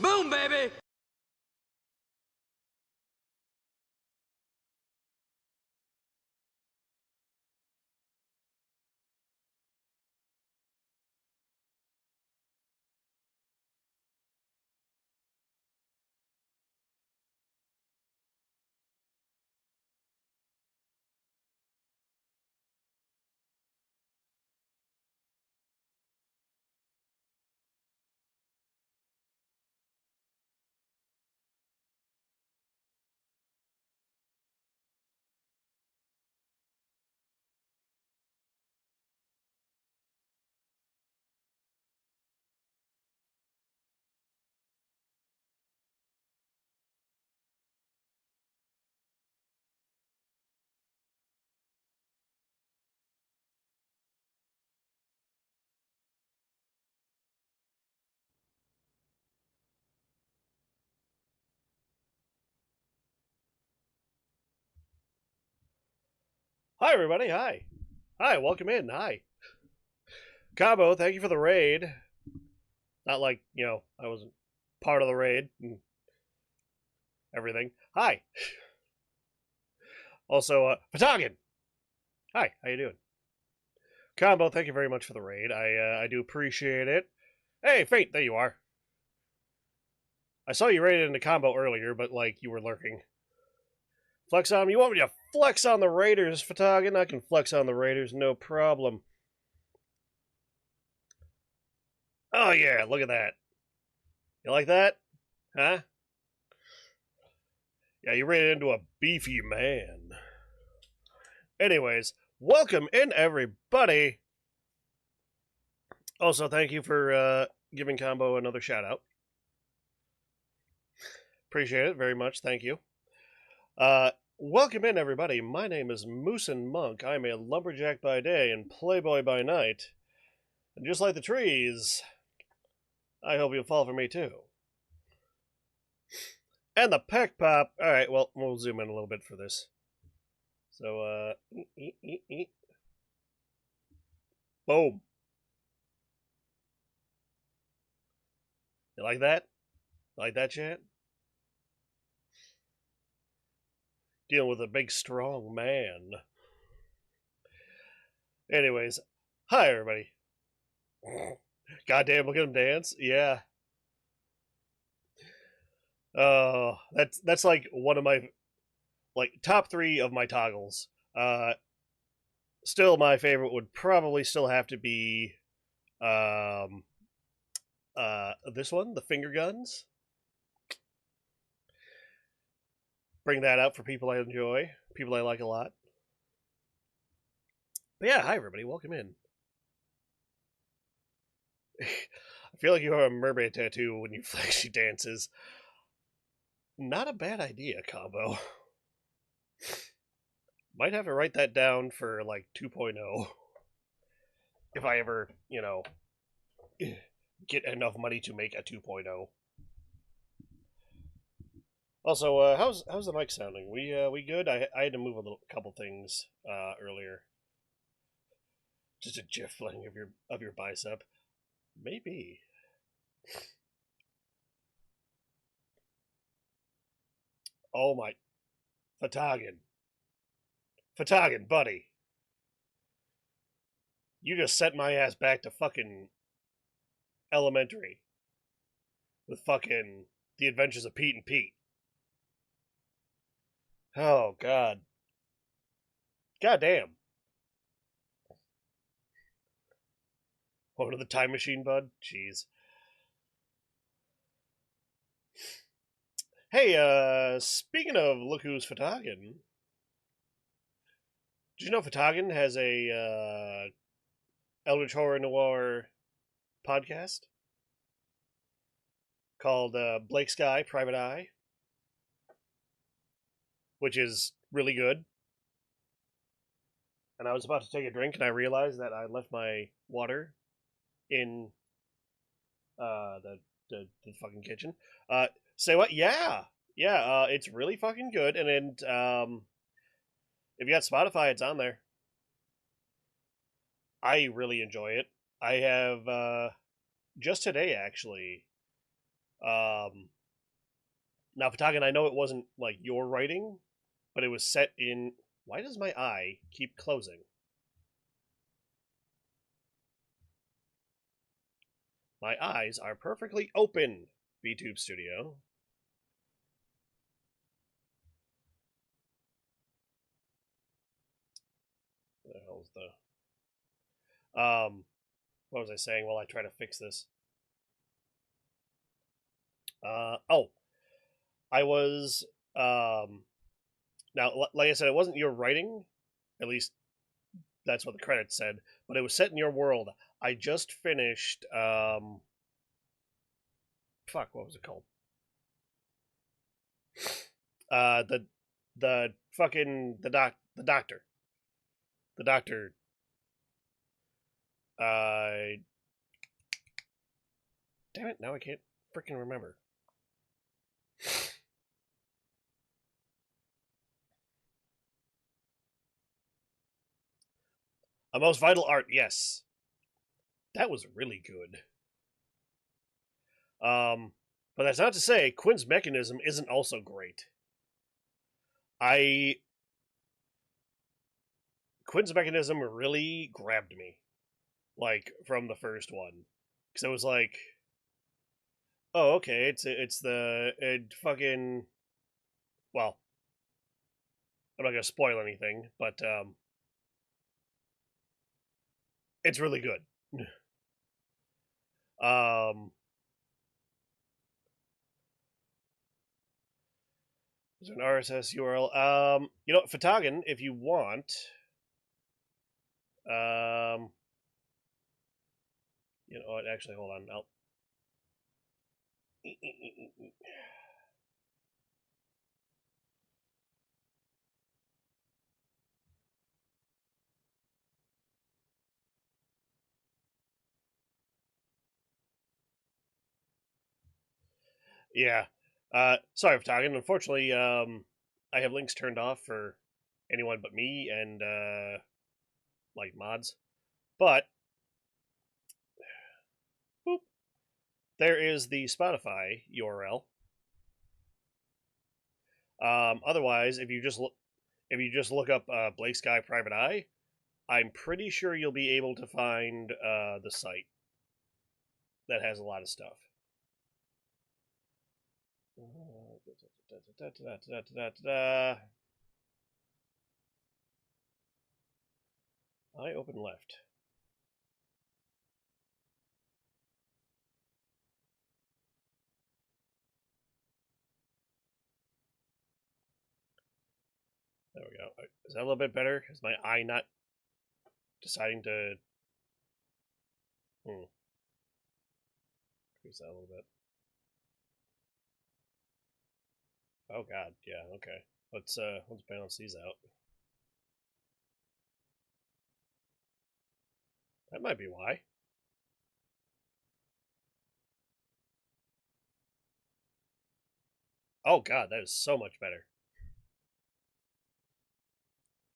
Boom, baby! Hi, everybody. Hi. Hi, welcome in. Hi. Cabo, thank you for the raid. Not like, I wasn't part of the raid and everything. Hi. Also, Patagon. Hi, how you doing? Combo, thank you very much for the raid. I do appreciate it. Hey, Fate, there you are. I saw you raided into combo earlier, but, you were lurking. Flex on. You want me to flex on the raiders, Patagon? I can flex on the raiders, no problem. Oh, yeah, look at that. You like that? Huh? Yeah, you ran into a beefy man. Anyways, welcome in, everybody. Also, thank you for giving Combo another shout out. Appreciate it very much. Thank you. Welcome in, everybody. My name is Moose and Monk. I'm a lumberjack by day and playboy by night. And just like the trees, I hope you'll fall for me too. And the peck pop. Alright, well, we'll zoom in a little bit for this. So, boom. You like that? Like that, chat? Dealing with a big, strong man. Anyways, hi, everybody. Goddamn, look at him dance. Yeah. That's like one of my top 3 of my toggles. Still, my favorite would probably still have to be this one, the finger guns. Bring that out for people I enjoy, people I like a lot. But yeah, hi everybody, welcome in. I feel like you have a mermaid tattoo when you flashy dances. Not a bad idea, Combo. Might have to write that down for 2.0. If I ever, get enough money to make a 2.0. Also, how's the mic sounding? We good? I had to move a couple things earlier. Just a jiffling of your bicep. Maybe. Oh my, Fatagan, buddy, you just sent my ass back to fucking elementary with fucking The Adventures of Pete and Pete. Oh god, goddamn. Over to the time machine, bud. Jeez. Hey, speaking of look who's Fatagan, did you know Fatagan has a Eldritch Horror Noir podcast called Blake Sky Private Eye, which is really good. And I was about to take a drink, and I realized that I left my water in the fucking kitchen. Say what? Yeah, yeah. It's really fucking good, and if you got Spotify, it's on there. I really enjoy it. I have just today actually Now, Patagon, I know it wasn't like your writing, but it was set in. Why does my eye keep closing? My eyes are perfectly open, VTube Studio. What the hell's the. What was I saying while I try to fix this? Oh, I was. Now, like I said, it wasn't your writing. At least that's what the credits said. But it was set in your world. I just finished. Fuck, what was it called? The fucking the doctor. Uh, damn it! Now I can't freaking remember. A most vital art. Yes, that was really good. But that's not to say Quinn's mechanism isn't also great. I Quinn's mechanism really grabbed me, like from the first one, because it was like, oh, okay, it's the fucking well, I'm not gonna spoil anything, but it's really good. um, there's an RSS URL. You know, Fatagan, if you want, um, you know what? Actually, hold on. I'll. Yeah. Sorry, Fatagan. Unfortunately, I have links turned off for anyone but me and like mods. But boop, there is the Spotify URL. Otherwise, if you just look up Blake Sky Private Eye, I'm pretty sure you'll be able to find the site that has a lot of stuff. I open left. There we go. Is that a little bit better? Is my eye not deciding to increase that a little bit? Oh god, yeah, okay. Let's balance these out. That might be why. Oh god, that is so much better.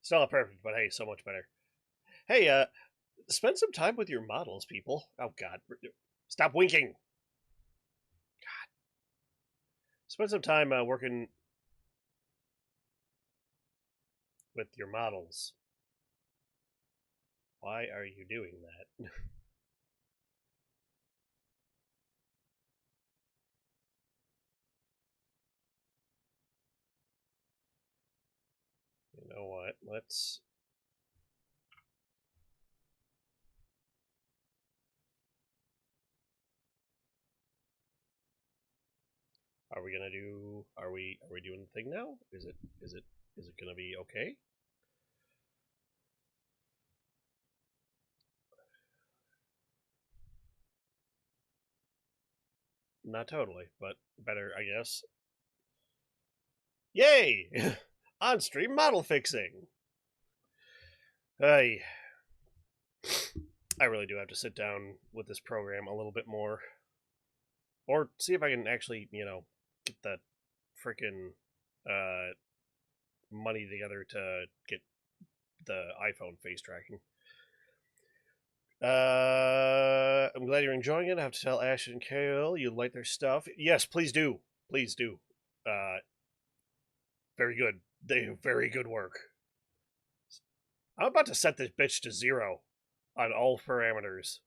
Still not perfect, but hey, so much better. Hey, spend some time with your models, people. Oh god. Stop winking. Spend some time working with your models. Why are you doing that? You know what? Let's. Are we gonna do? Are we doing the thing now? Is it gonna be okay? Not totally, but better, I guess. Yay! On stream model fixing. I I really do have to sit down with this program a little bit more, or see if I can actually, get that freaking uh, money together to get the iPhone face tracking. I'm glad you're enjoying it. I have to tell Ash and Kale you like their stuff. Yes, please do. Please do. Uh, very good. They do very good work. I'm about to set this bitch to 0 on all parameters.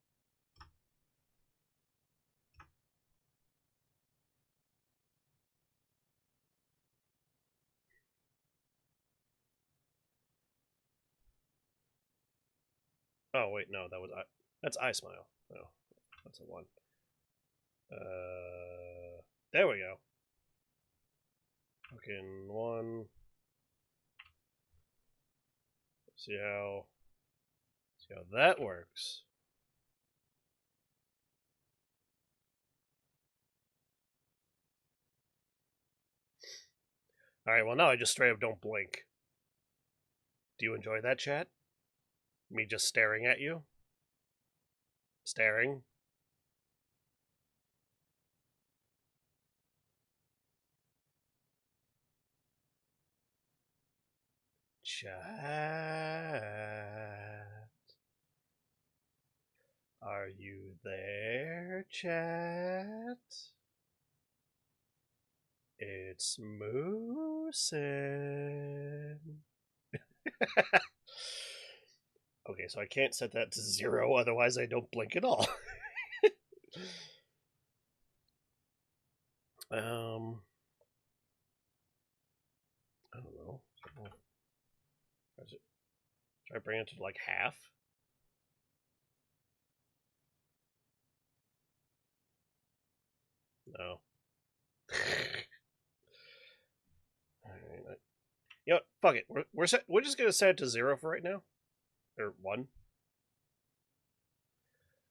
Oh wait, no, that's I smile. No, that's a 1. There we go. Fucking 1. See how that works. Alright, well now I just straight up don't blink. Do you enjoy that, chat? Me just staring at you? Staring? Chat. Are you there, chat? It's Moosin. Okay, so I can't set that to 0, otherwise I don't blink at all. I don't know. Try bring it to like half. No. Alright. You know what? Fuck it. We're just gonna set it to 0 for right now, or 1.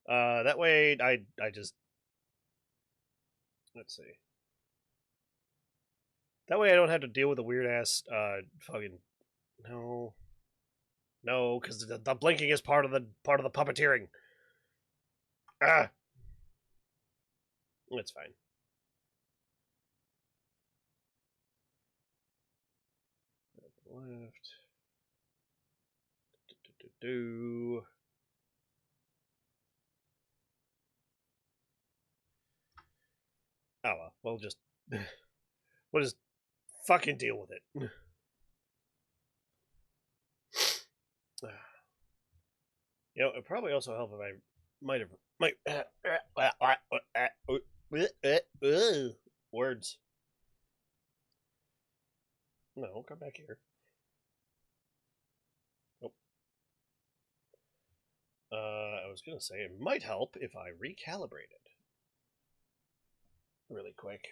That way I just, let's see. That way I don't have to deal with a weird ass fucking no, because the blinking is part of the puppeteering. Ah, it's fine. Left. Do. Oh well, we'll just fucking deal with it. You know, it probably also help if I might words. No, come back here. Nope. I was gonna say it might help if I recalibrated really quick.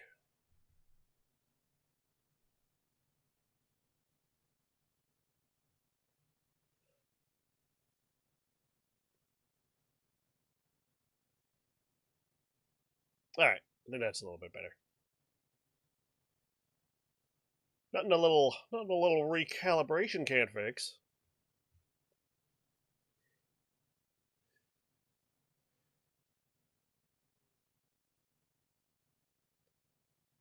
Alright, I think that's a little bit better. Nothing a little recalibration can't fix.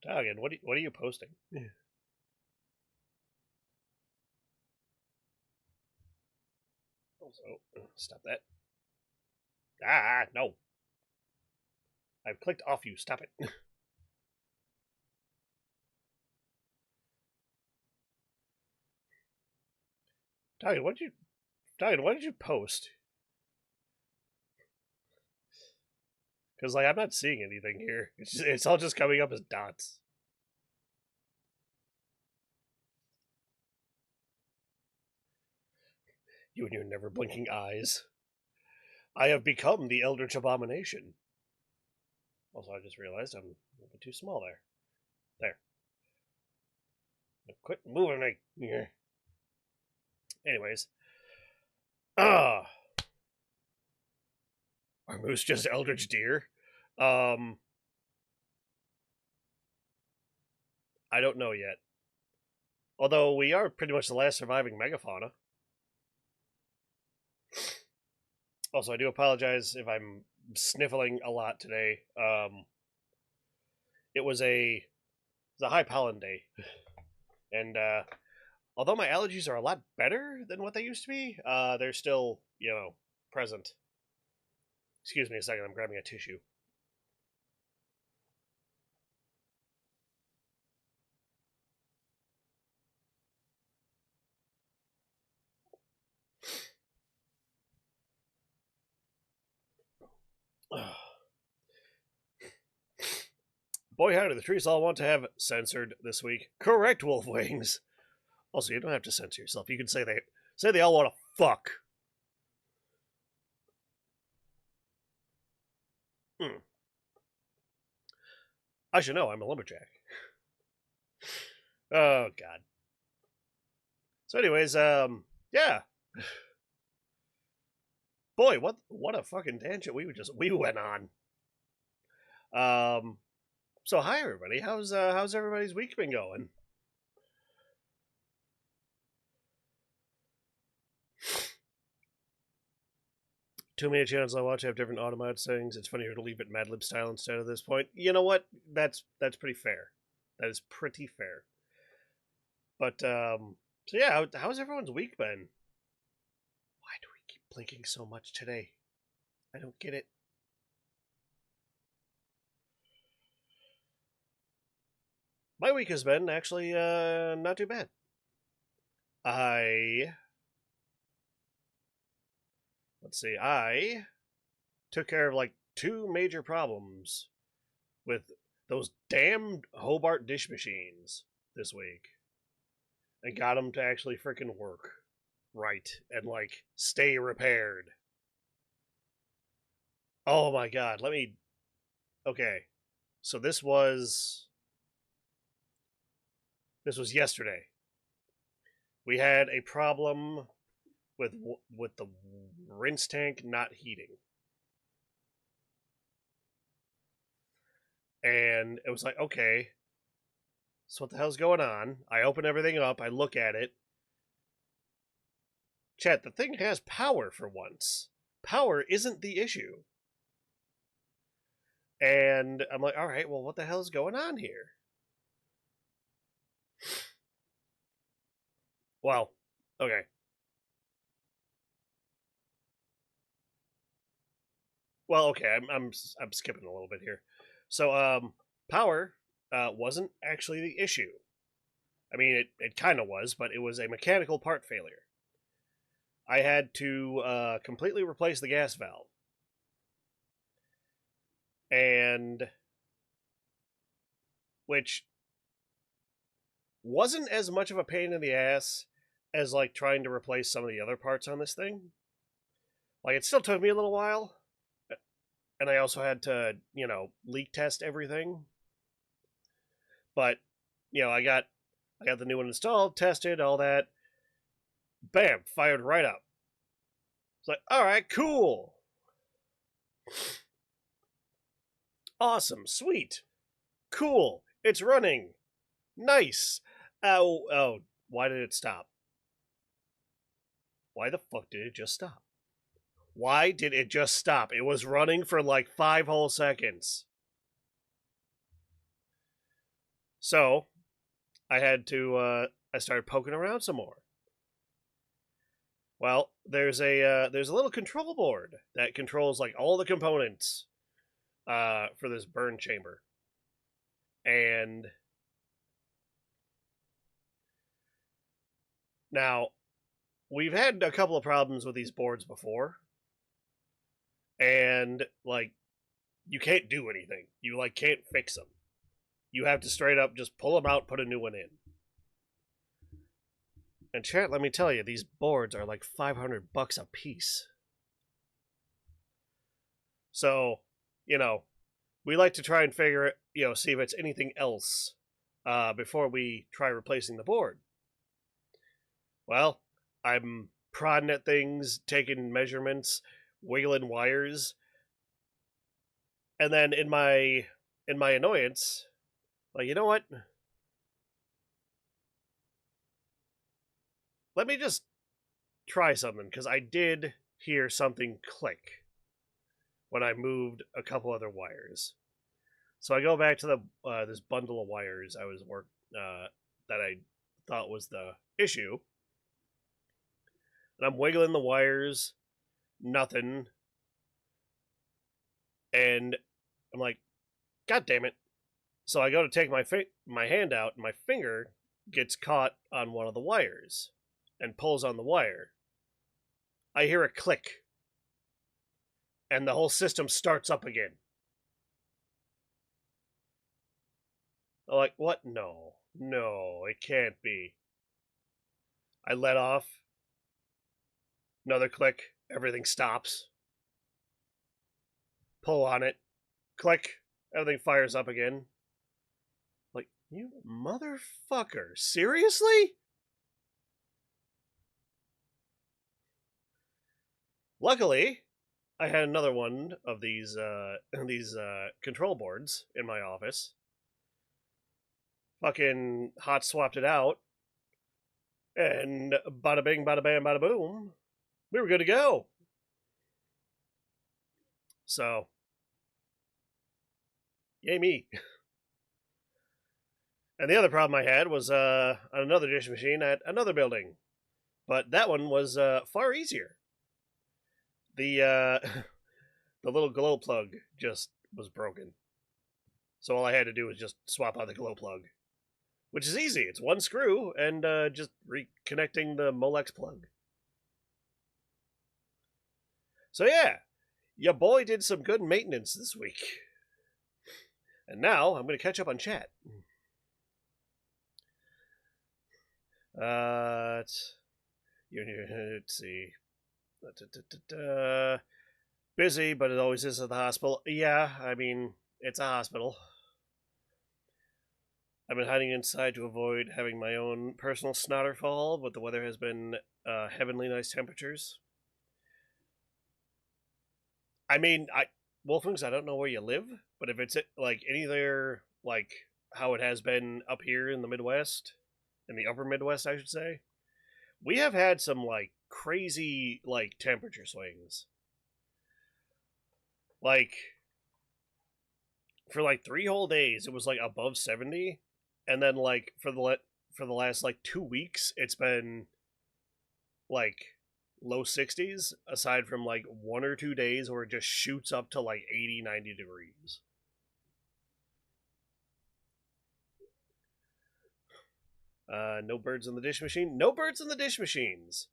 Again, what are you posting? Also, stop that. Ah, no. I've clicked off you. Stop it. Titan, what did you post? Because like I'm not seeing anything here. It's all just coming up as dots. You and your never blinking eyes. I have become the Eldritch Abomination. Also, I just realized I'm a little bit too small there. There. Now quit moving me. Yeah. Anyways. Are moose just Eldritch Deer? I don't know yet. Although we are pretty much the last surviving megafauna. Also, I do apologize if I'm sniffling a lot today. It was a high pollen day, and although my allergies are a lot better than what they used to be, they're still present. Excuse me a second, I'm grabbing a tissue. Boy, howdy, the trees all want to have censored this week. Correct, wolf wings. Also, you don't have to censor yourself. You can say they all want to fuck. I should know. I'm a lumberjack. Oh God. So, anyways, yeah. Boy, what a fucking tangent we went on. So hi everybody. How's everybody's week been going? Too many channels I watch have different automated settings. It's funnier to leave it Mad Lib style instead of this point. You know what? That's pretty fair. That is pretty fair. But so yeah, how's everyone's week been? Why do we keep blinking so much today? I don't get it. My week has been actually not too bad. I took care of like two major problems with those damn Hobart dish machines this week and got them to actually freaking work right and like stay repaired. Oh my god, okay. So this was yesterday. We had a problem with the rinse tank not heating. And it was like, okay, so what the hell's going on? I open everything up, I look at it. Chat, the thing has power for once. Power isn't the issue. And I'm like, all right, well, what the hell's going on here? Well, okay. Well, okay, I'm skipping a little bit here. So, power wasn't actually the issue. I mean, it kind of was, but it was a mechanical part failure. I had to completely replace the gas valve. And which wasn't as much of a pain in the ass as like trying to replace some of the other parts on this thing. Like it still took me a little while, and I also had to, leak test everything. But, I got the new one installed, tested, all that. Bam, fired right up. It's like, all right, cool. Awesome, sweet. Cool. It's running. Nice. Oh, why did it stop? Why the fuck did it just stop? Why did it just stop? It was running for like 5 whole seconds. So, I started poking around some more. Well, there's a little control board that controls like all the components for this burn chamber. And now we've had a couple of problems with these boards before. And like you can't do anything. You like can't fix them. You have to straight up just pull them out, put a new one in. And chat, let me tell you, these boards are like $500 a piece. So, we like to try and figure it, see if it's anything else before we try replacing the board. Well, I'm prodding at things, taking measurements, wiggling wires, and then in my annoyance, like, you know what? Let me just try something, because I did hear something click when I moved a couple other wires. So I go back to the this bundle of wires that I thought was the issue, and I'm wiggling the wires, nothing. And I'm like, God damn it. So I go to take my hand out, and my finger gets caught on one of the wires and pulls on the wire. I hear a click, and the whole system starts up again. I'm like, what? No. No, it can't be. I let off. Another click. Everything stops. Pull on it. Click. Everything fires up again. Like, you motherfucker. Seriously? Luckily, I had another one of these control boards in my office. Fucking hot swapped it out, and bada bing, bada bam, bada boom, we were good to go. So, yay me. And the other problem I had was on another dish machine at another building, but that one was far easier. The the little glow plug just was broken, so all I had to do was just swap out the glow plug, which is easy. It's one screw and just reconnecting the Molex plug. So yeah, your boy did some good maintenance this week. And now I'm going to catch up on chat. Let's see. Busy, but it always is at the hospital. Yeah, I mean, it's a hospital. I've been hiding inside to avoid having my own personal snotterfall, but the weather has been heavenly nice temperatures. I mean, Wolfings, I don't know where you live, but if it's like anywhere like how it has been up here in the Midwest, in the upper Midwest, I should say, we have had some like crazy like temperature swings. Like for like 3 whole days, it was like above 70, and then like for the last like 2 weeks, it's been like low 60s, aside from like 1 or 2 days where it just shoots up to like 80, 90 degrees. No birds in the dish machine. No birds in the dish machines.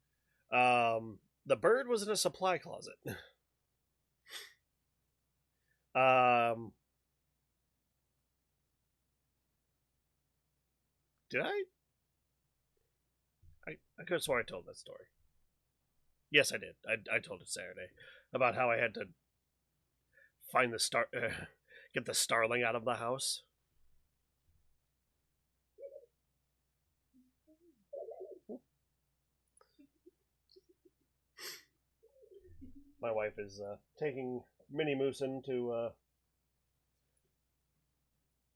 The bird was in a supply closet. Did I? I could have sworn I told that story. Yes, I did. I told it Saturday about how I had to find the get the starling out of the house. My wife is taking Minnie Moosin to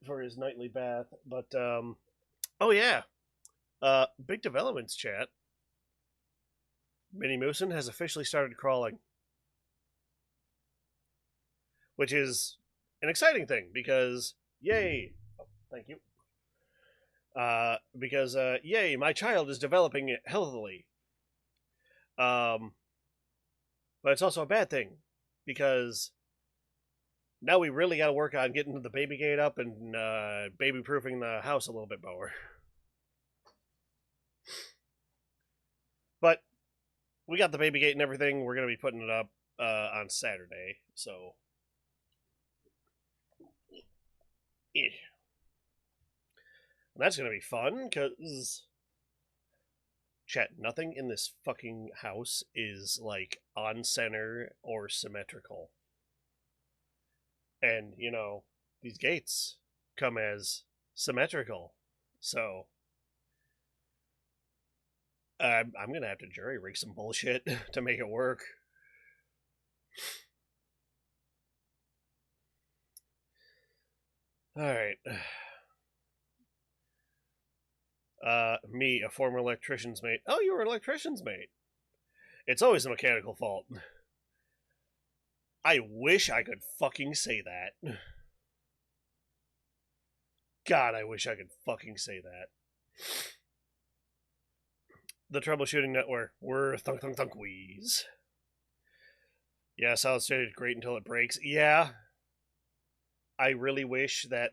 for his nightly bath, but oh yeah, big developments, chat. Minnie Moosin has officially started crawling, which is an exciting thing because yay! Oh, thank you. Because yay, my child is developing healthily. But it's also a bad thing because now we really got to work on getting the baby gate up and baby proofing the house a little bit more. But we got the baby gate and everything. We're going to be putting it up on Saturday. So, yeah. And that's going to be fun because, chat, nothing in this fucking house is like on center or symmetrical. And, you know, these gates come as symmetrical. So, I'm going to have to jury rig some bullshit to make it work. Alright. Me, a former electrician's mate. Oh, you were an electrician's mate. It's always a mechanical fault. I wish I could fucking say that. God, I wish I could fucking say that. The troubleshooting network. We're thunk thunk thunk wheeze. Yeah, solid state is great until it breaks. Yeah. I really wish that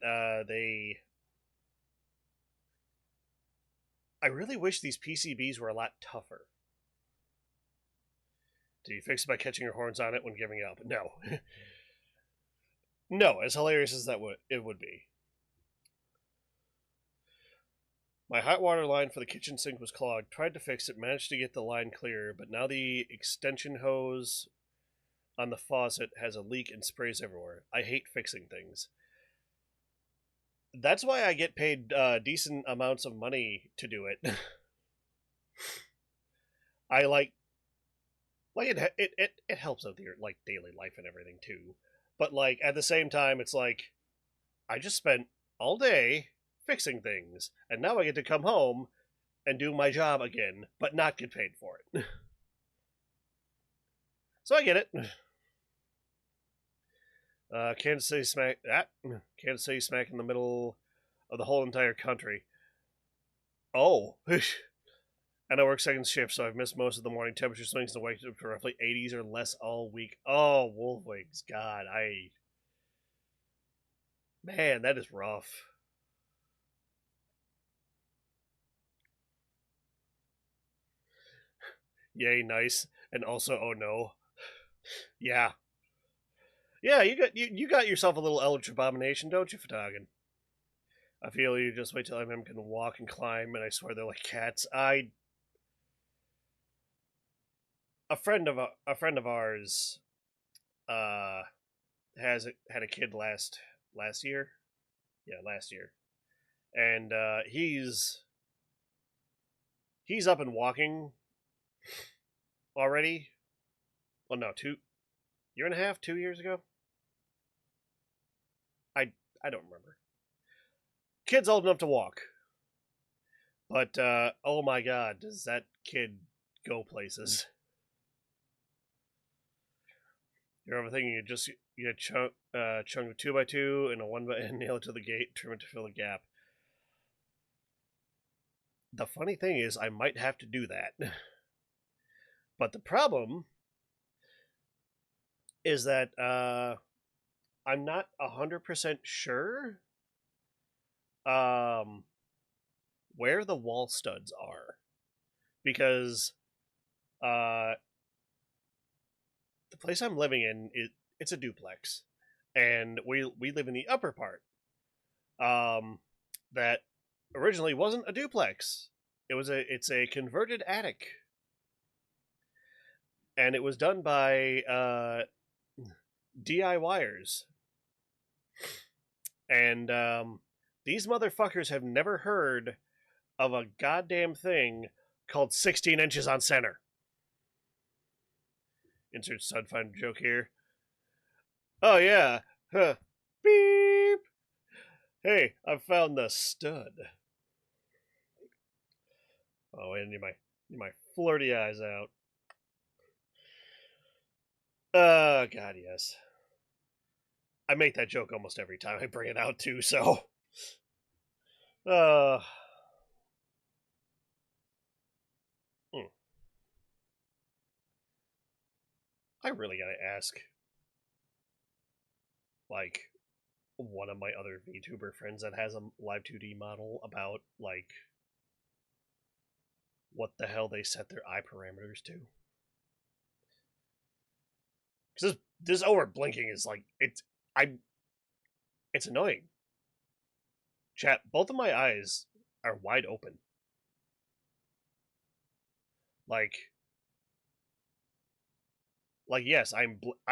I really wish these PCBs were a lot tougher. Did you fix it by catching your horns on it when giving up? No. No, as hilarious as it would be. My hot water line for the kitchen sink was clogged. Tried to fix it, managed to get the line clear, but now the extension hose on the faucet has a leak and sprays everywhere. I hate fixing things. That's why I get paid decent amounts of money to do it. I it helps out your like daily life and everything too. But like at the same time, it's like I just spent all day fixing things, and now I get to come home and do my job again, but not get paid for it. So I get it. Kansas City Kansas City smack in the middle of the whole entire country. Oh. And I work second shift, so I've missed most of the morning temperature swings and wake up to roughly 80s or less all week. Oh, wolf wings. God, Man, that is rough. Yay, nice. And also, oh no. Yeah. Yeah, you got yourself a little Eldritch Abomination, don't you, Fatagan? I feel you just wait till MM can walk and climb, and I swear they're like cats. A friend of ours had a kid last year. Yeah, last year. And he's up and walking already. Well, no, 2.5 years, 2 years ago. I don't remember. Kid's old enough to walk, but oh my god, does that kid go places? You're overthinking. You get chunk of 2x2 and a 1x and nail it to the gate, trim it to fill the gap. The funny thing is, I might have to do that. But the problem is that I'm not 100% sure where the wall studs are. Because the place I'm living in, it's a duplex. And we live in the upper part. That originally wasn't a duplex. It's a converted attic. And it was done by DIYers. And these motherfuckers have never heard of a goddamn thing called 16 inches on center. Insert stud finder joke here. Oh yeah. Huh. Beep. Hey, I found the stud. Oh, and you my flirty eyes out. God, yes. I make that joke almost every time I bring it out too, so. Uh. I really gotta ask, like, one of my other VTuber friends that has a live 2D model about, like, what the hell they set their eye parameters to. Because this over blinking is like, it's annoying. Chat, both of my eyes are wide open. Like yes, I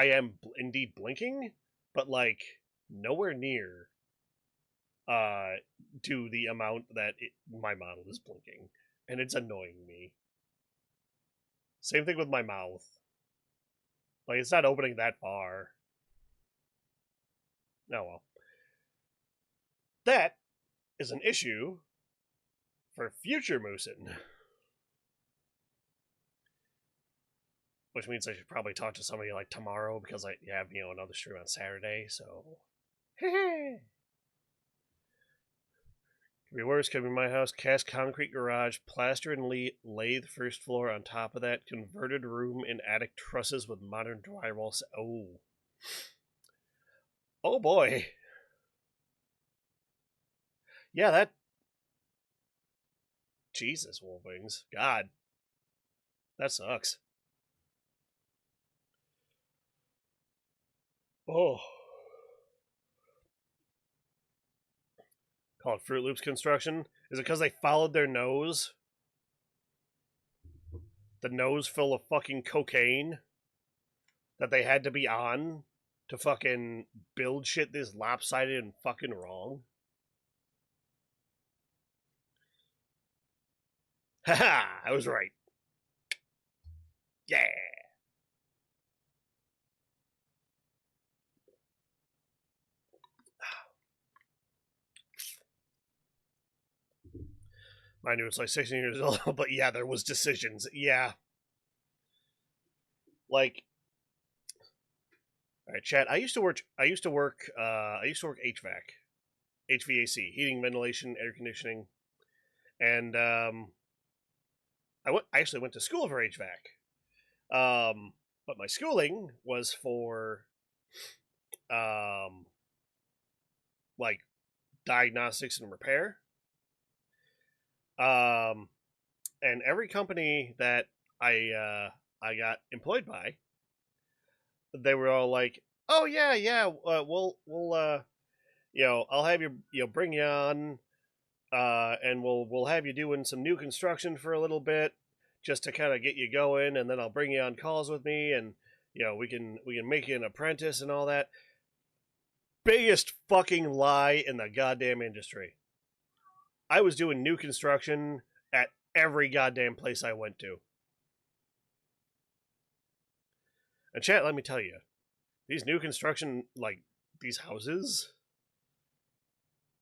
am indeed blinking, but like nowhere near to the amount that my model is blinking, and it's annoying me. Same thing with my mouth. Like it's not opening that far. Oh well. That is an issue for future Moosin. Which means I should probably talk to somebody like tomorrow because I have, another stream on Saturday, so. Could be worse, could be my house. Cast concrete garage, plaster and lathe first floor on top of that, converted room and attic trusses with modern drywall. Oh. Oh boy. Yeah, that... Jesus, Wolfwings. God. That sucks. Oh. Called Fruit Loops construction. Is it because they followed their nose? The nose full of fucking cocaine that they had to be on to fucking build shit this lopsided and fucking wrong? Haha, I was right. Yeah. Mind you, it's like 16 years old, but yeah, there was decisions. Yeah. Like, all right, chat. I used to work. I used to work. I used to work HVAC, heating, ventilation, air conditioning, and I actually went to school for HVAC. But my schooling was for um, like diagnostics and repair. And every company that I got employed by, they were all like, "Oh yeah, yeah, we'll I'll have you bring you on, and we'll have you doing some new construction for a little bit, just to kind of get you going, and then I'll bring you on calls with me, and we can make you an apprentice and all that." Biggest fucking lie in the goddamn industry. I was doing new construction at every goddamn place I went to. And chat, let me tell you, these new construction, like, these houses,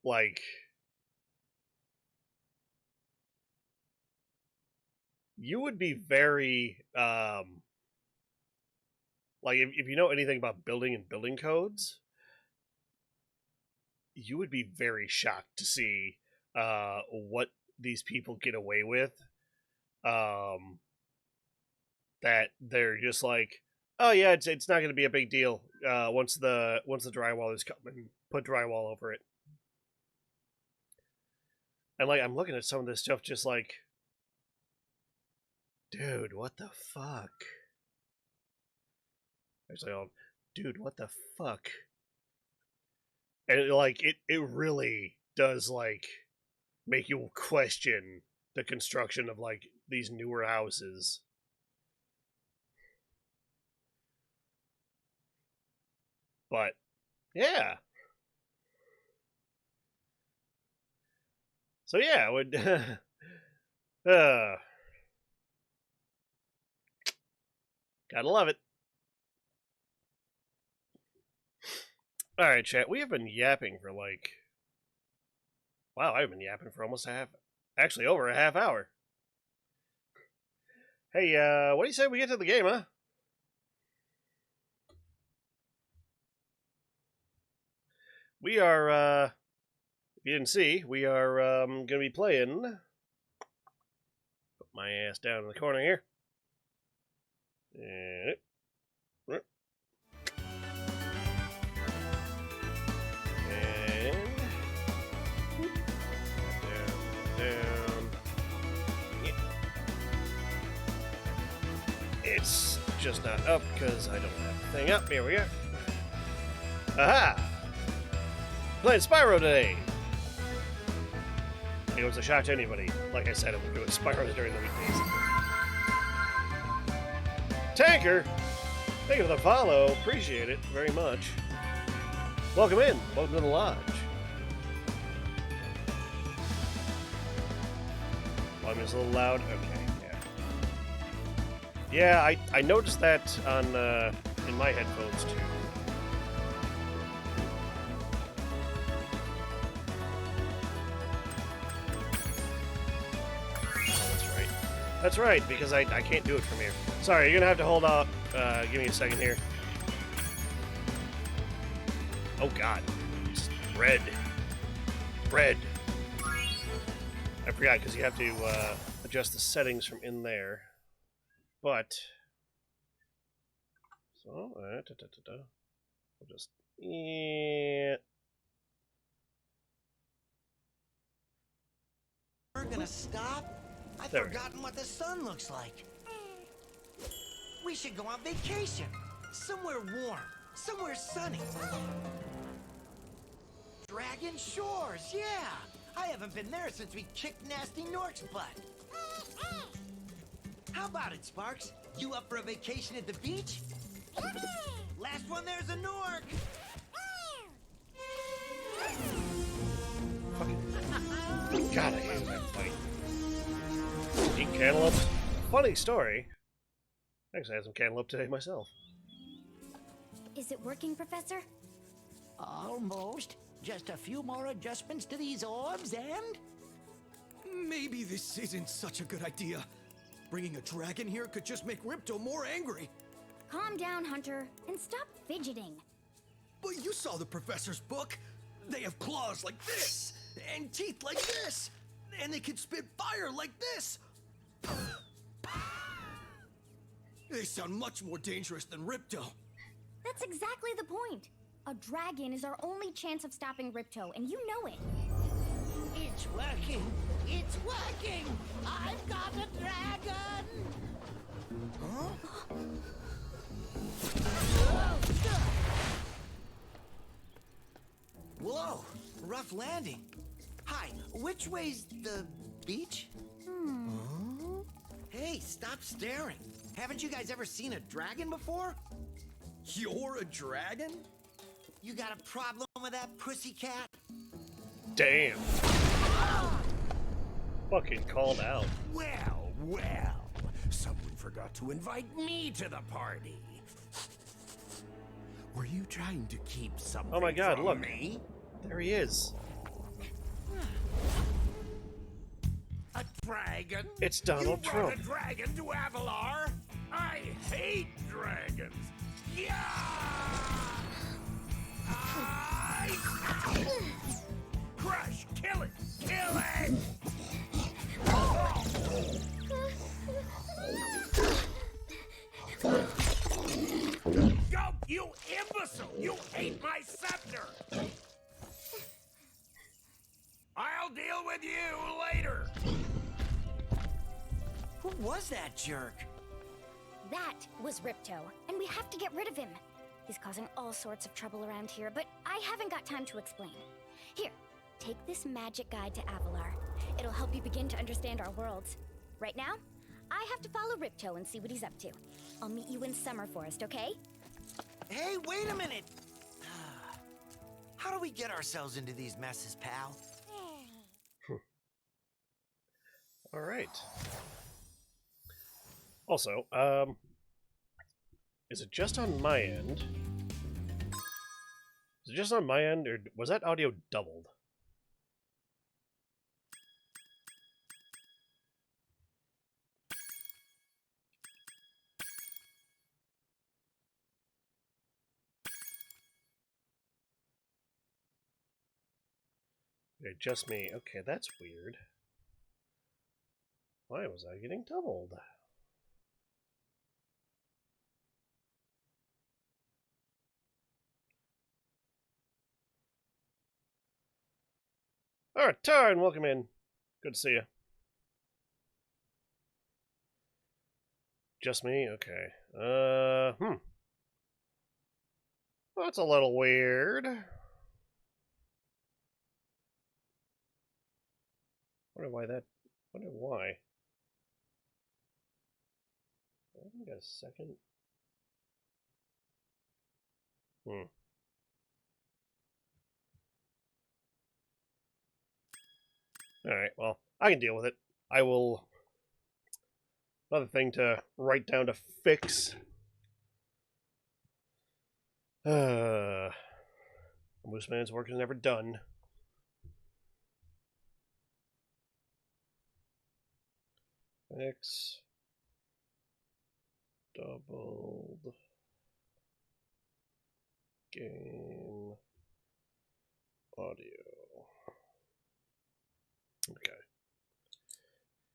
like, you would be very, like, if you know anything about building and building codes, you would be very shocked to see what these people get away with. That they're just like, oh yeah, it's not going to be a big deal once the drywall is coming, put drywall over it. And like, I'm looking at some of this stuff, just like, dude, what the fuck? Actually, dude, what the fuck? And like, it really does like make you question the construction of like these newer houses. But yeah. So yeah, I would gotta love it. All right, chat. We have been yapping for like, wow, I've been yapping for almost actually over a half hour. Hey, what do you say we get to the game, huh? We are, if you didn't see, we are going to be playing. Put my ass down in the corner here. And down. Yeah. It's just not up because I don't have the thing up. Here we go. Aha! Playing Spyro today. It was a shock to anybody. Like I said, I would do Spyro during the weekdays. Tanker, thank you for the follow. Appreciate it very much. Welcome in. Welcome to the lodge. Volume is a little loud. Okay, yeah. Yeah, I noticed that on in my headphones too. That's right, because I can't do it from here. Sorry, you're gonna have to hold out. Give me a second here. Oh god. It's red. Red. I forgot, because you have to adjust the settings from in there. But... So, we'll just... Yeah. gonna stop? I've forgotten what the sun looks like. We should go on vacation. Somewhere warm. Somewhere sunny. Dragon Shores, yeah! I haven't been there since we kicked Nasty Nork's butt. How about it, Sparks? You up for a vacation at the beach? Last one there's a Nork! God, I hate that fight. Eat cantaloupe. Funny story. Actually, I had some cantaloupe today myself. Is it working, Professor? Almost. Just a few more adjustments to these orbs and... Maybe this isn't such a good idea. Bringing a dragon here could just make Ripto more angry. Calm down, Hunter, and stop fidgeting. But you saw the professor's book. They have claws like this, and teeth like this, and they can spit fire like this. They sound much more dangerous than Ripto. That's exactly the point. A dragon is our only chance of stopping Ripto, and you know it. It's working! It's working! I've got a dragon! Huh? Whoa, rough landing. Hi, which way's the beach? Hey, stop staring. Haven't you guys ever seen a dragon before? You're a dragon? You got a problem with that pussycat? Damn. Fucking called out. Well, well. Someone forgot to invite me to the party. Were you trying to keep something Oh my god, from look. me? There he is. A dragon? It's Donald You Trump. brought a dragon to Avalar? I hate dragons. Yeah! Crush! Kill it! Kill it! Go, you imbecile! You ate my scepter! I'll deal with you later! Who was that jerk? That was Ripto, and we have to get rid of him. He's causing all sorts of trouble around here, but I haven't got time to explain. Here, take this magic guide to Avalar. It'll help you begin to understand our worlds. Right now, I have to follow Ripto and see what he's up to. I'll meet you in Summer Forest, okay? Hey, wait a minute! How do we get ourselves into these messes, pal? Alright. Also, is it just on my end? Is it just on my end, or was that audio doubled? Okay, just me. Okay, that's weird. Why was I getting doubled? Alright, Tarn, welcome in. Good to see you. Just me? Okay. Well, that's a little weird. Wonder why. I haven't got a second. Alright, well, I can deal with it. I will... Another thing to write down to fix. Moose Man's work is never done. X doubled game audio. Okay.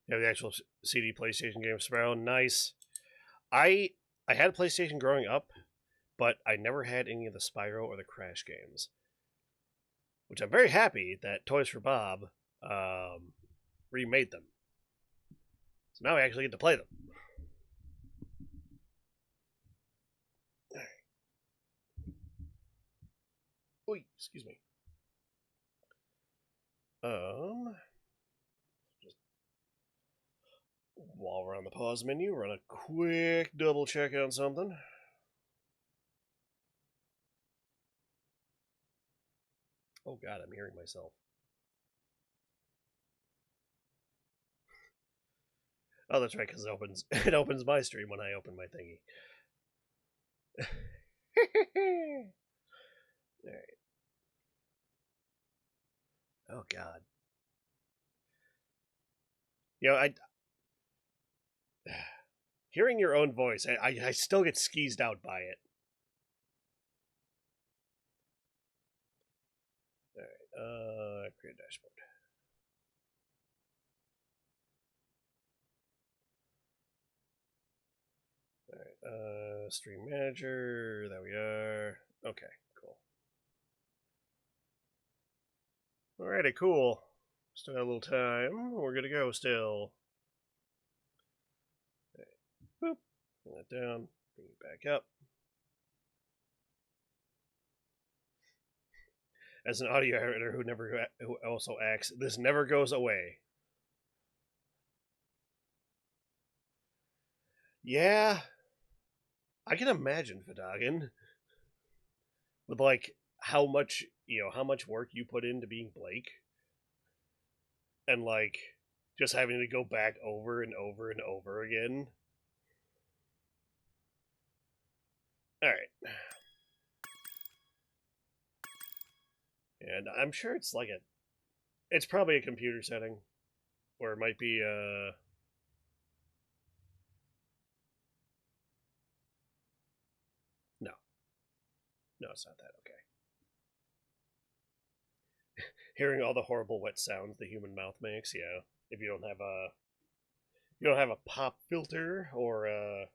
Yeah, the actual CD PlayStation game, Sparrow. Nice. I had a PlayStation growing up, but I never had any of the Spyro or the Crash games. Which I'm very happy that Toys for Bob remade them. So now I actually get to play them. Oy, excuse me. Just while we're on the pause menu, run a quick double check on something. Oh god, I'm hearing myself. Oh, that's right, because it opens my stream when I open my thingy. Alright. Oh god. You know, hearing your own voice, I still get skeezed out by it. Alright, create dashboard. Alright, stream manager, there we are. Okay, cool. Alrighty, cool. Still got a little time. We're good to go still. Okay. Boop. Bring that down. Bring it back up. As an audio editor who also acts, this never goes away. Yeah, I can imagine, Fadagan, with like how much work you put into being Blake, and like just having to go back over and over and over again. All right. And I'm sure it's like it's probably a computer setting, or it might be no, it's not that. Okay. Hearing all the horrible wet sounds the human mouth makes, yeah. If you don't have a pop filter or a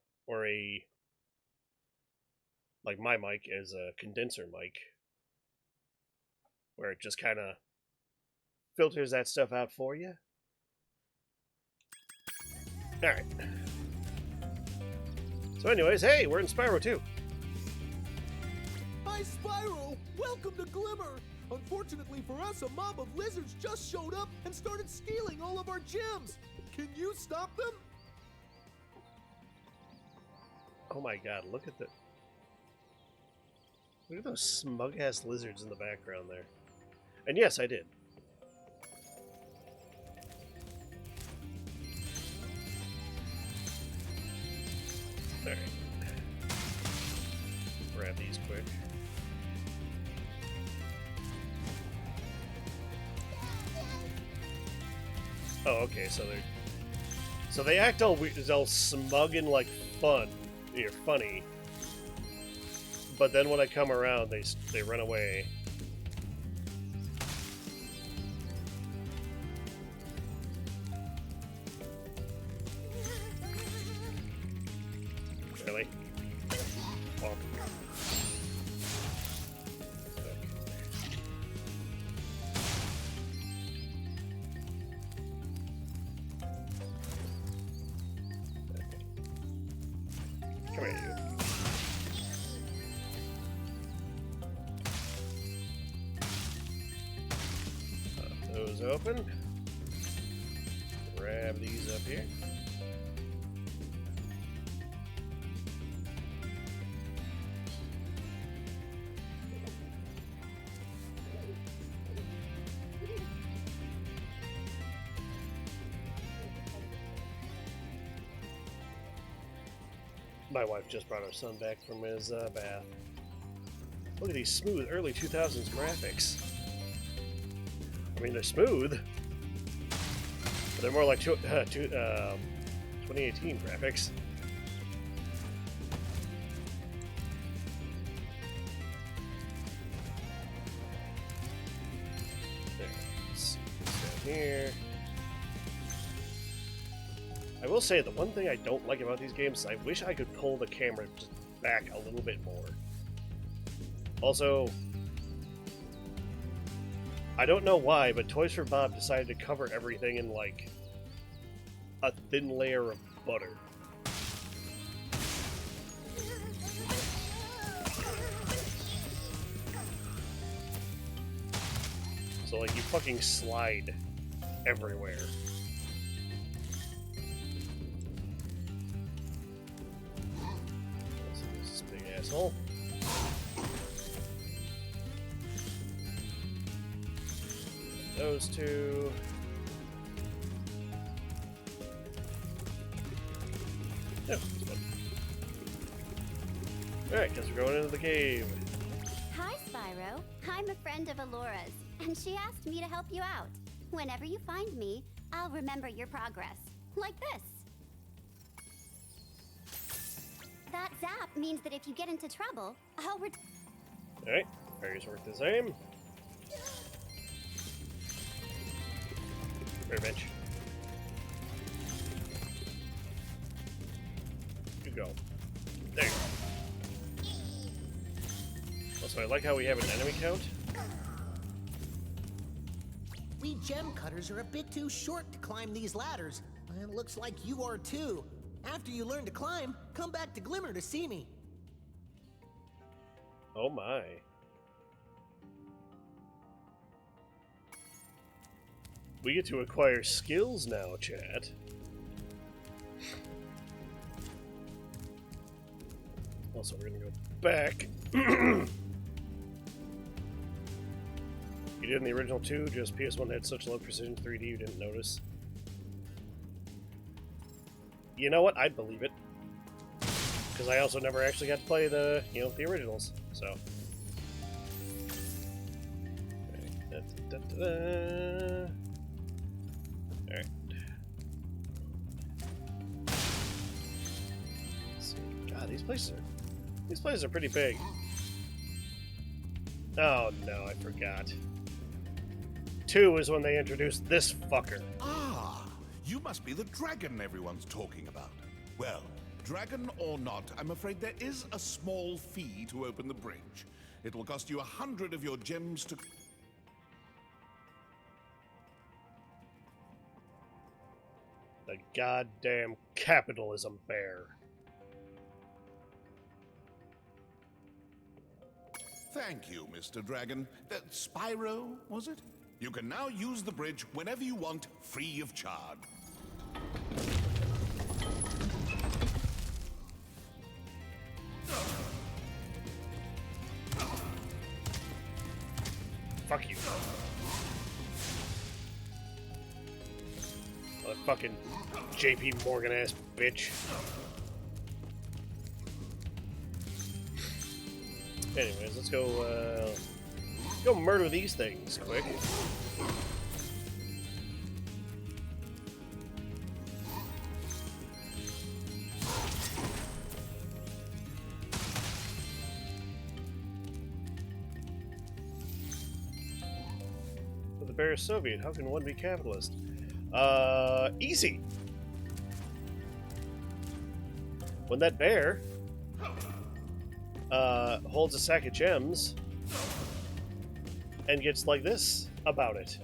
like my mic is a condenser mic, where it just kind of filters that stuff out for you. Alright. So anyways, hey, we're in Spyro 2. Hi, Spyro! Welcome to Glimmer! Unfortunately for us, a mob of lizards just showed up and started stealing all of our gems! Can you stop them? Oh my god, look at those smug-ass lizards in the background there. And yes, I did. Alright. Grab these quick. Oh, okay, so they act all smug and like fun. You're funny. But then when I come around, they run away. Really? Walk. Come here, you. Those open. Grab these up here. My wife just brought her son back from his bath. Look at these smooth early 2000s graphics. I mean, they're smooth, but they're more like 2018 graphics. There, let's see what's down here. I will say, the one thing I don't like about these games is I wish I could pull the camera just back a little bit more. Also, I don't know why, but Toys for Bob decided to cover everything in, like, a thin layer of butter. So, like, you fucking slide everywhere. Let's see this big asshole. Those two. No, alright, guess we're going into the cave. Hi, Spyro. I'm a friend of Alora's, and she asked me to help you out. Whenever you find me, I'll remember your progress. Like this. That zap means that if you get into trouble, I'll Alright, berries work the same. Very bench. You go. There you go. Also, I like how we have an enemy count. We gem cutters are a bit too short to climb these ladders, and it looks like you are too. After you learn to climb, come back to Glimmer to see me. Oh my. We get to acquire skills now, chat. Also, we're gonna go back. You did in the original 2, just PS1 had such low precision 3D you didn't notice. You know what? I'd believe it. Because I also never actually got to play the, the originals, so. Alright. Let's see. God, these places are pretty big. Oh no, I forgot. 2 is when they introduced this fucker. Ah, you must be the dragon everyone's talking about. Well, dragon or not, I'm afraid there is a small fee to open the bridge. It will cost you 100 of your gems to... The goddamn capitalism bear. Thank you, Mr. Dragon. Spyro, was it? You can now use the bridge whenever you want, free of charge. Fuck you. Fucking JP Morgan ass bitch. Anyways, let's go murder these things quick. But the bear is Soviet. How can one be capitalist? Easy. When that bear holds a sack of gems and gets like this about it.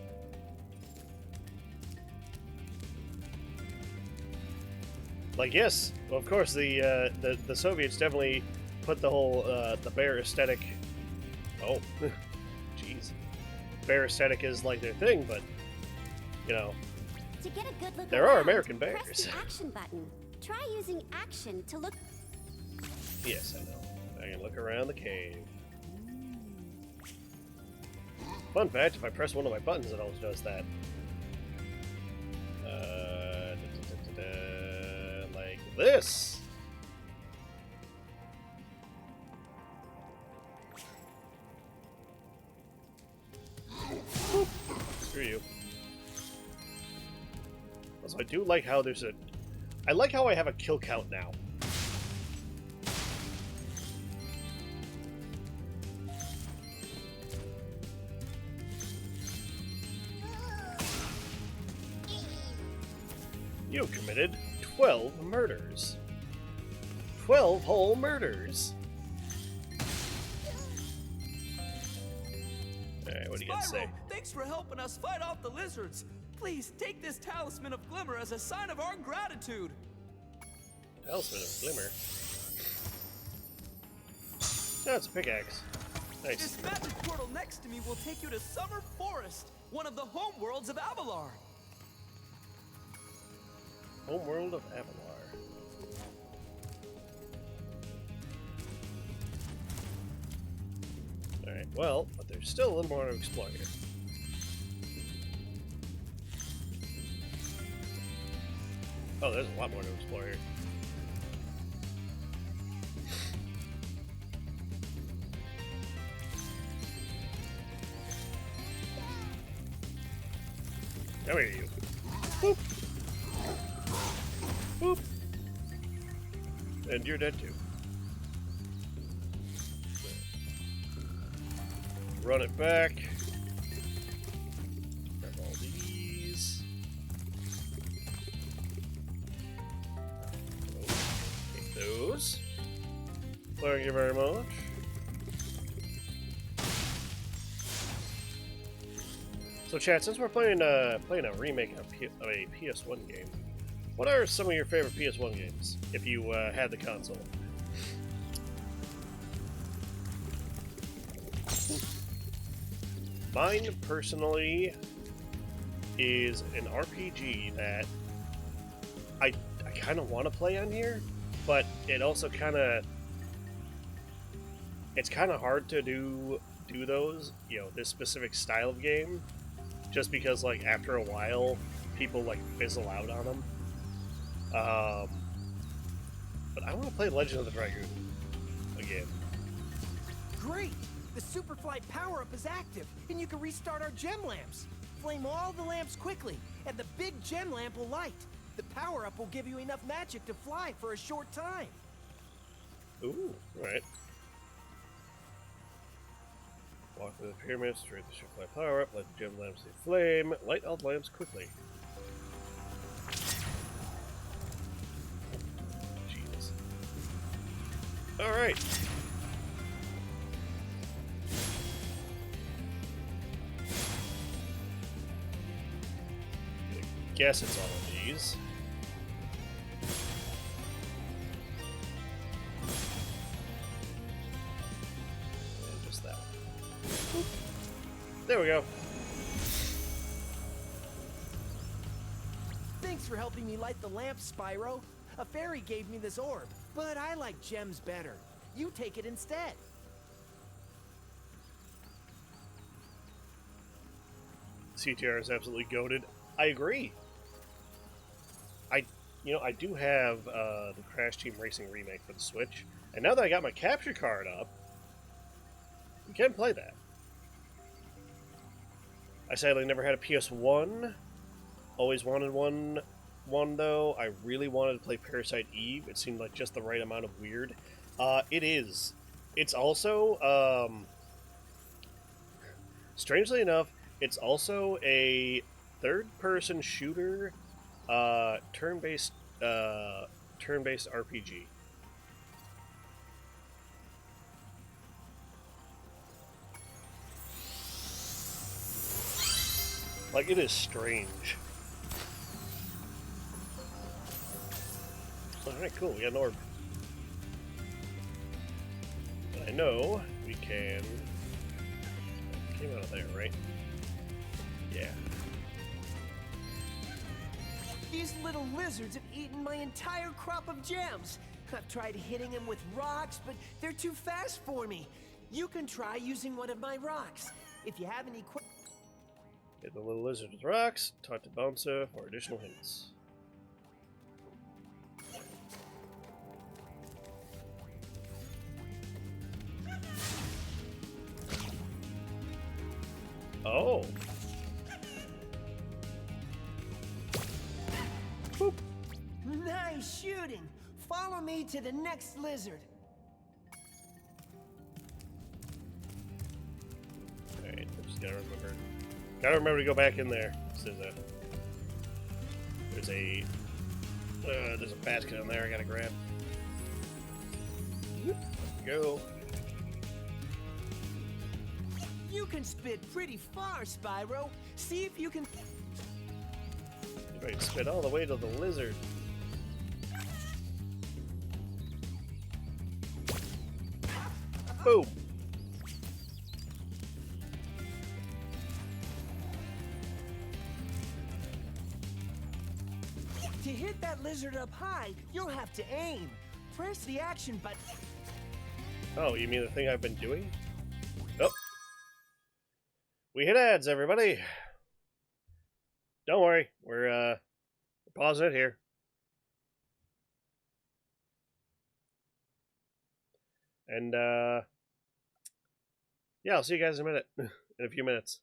Like, yes, well, of course, the Soviets definitely put the whole the bear aesthetic. Oh, jeez, bear aesthetic is like their thing, but you know, To get a good look there are around, American press bears. the action button. Try using action to look. Yes, I know. I can look around the cave. Fun fact, if I press one of my buttons, it always does that. Like this. Screw you. Also, I do like how there's a... I like how I have a kill count now. You committed 12 murders. 12 whole murders. Alright, what do you got to say? Thanks for helping us fight off the lizards. Please take this talisman of glimmer as a sign of our gratitude. Talisman of glimmer? No, it's a pickaxe. Nice. This magic portal next to me will take you to Summer Forest, one of the home worlds of Avalar. Homeworld of Avalar. Alright, well, but there's still a little more to explore here. Oh, there's a lot more to explore here. Come here, you. Boop. Boop. And you're dead too. Run it back. Grab all these. Take those. Thank you very much. So, chat, since we're playing a remake of a PS1 game, what are some of your favorite PS1 games if you had the console? Mine, personally, is an RPG that I kind of want to play on here, but it also kind of... It's kind of hard to do those, you know, this specific style of game, just because, like, after a while, people, like, fizzle out on them. But I want to play Legend of the Dragoon again. Great! The Superfly power-up is active, and you can restart our gem lamps. Flame all the lamps quickly, and the big gem lamp will light. The power-up will give you enough magic to fly for a short time. Ooh, right. Walk through the pyramids, trade the Superfly power-up, let the gem lamps see flame, light all the lamps quickly. Jesus. Alright. Guess it's all of these. And just that one. There we go. Thanks for helping me light the lamp, Spyro. A fairy gave me this orb, but I like gems better. You take it instead. CTR is absolutely goated. I agree. I do have the Crash Team Racing remake for the Switch, and now that I got my capture card up, you can play that. I sadly never had a PS1. Always wanted one though. I really wanted to play Parasite Eve. It seemed like just the right amount of weird. It is. It's also, strangely enough, it's also a third-person shooter, turn-based RPG. Like, it is strange. Alright, cool, we got an orb. And I know we can... Came out of there, right? Yeah. These little lizards have eaten my entire crop of gems. I've tried hitting them with rocks, but they're too fast for me. You can try using one of my rocks. If you have any questions... Hit the little lizard with rocks. Talk to Bouncer for additional hints. Oh. Boop. Nice shooting. Follow me to the next lizard. Alright, I just gotta remember. Gotta remember to go back in there. There's a basket in there I gotta grab. Go. You can spit pretty far, Spyro. See if you can... Right, spit all the way to the lizard. Boom! To hit that lizard up high, you'll have to aim. Press the action button. Oh, you mean the thing I've been doing? Oh. We hit ads, everybody. Don't worry, we're pausing it here. And yeah, I'll see you guys in a minute. In a few minutes.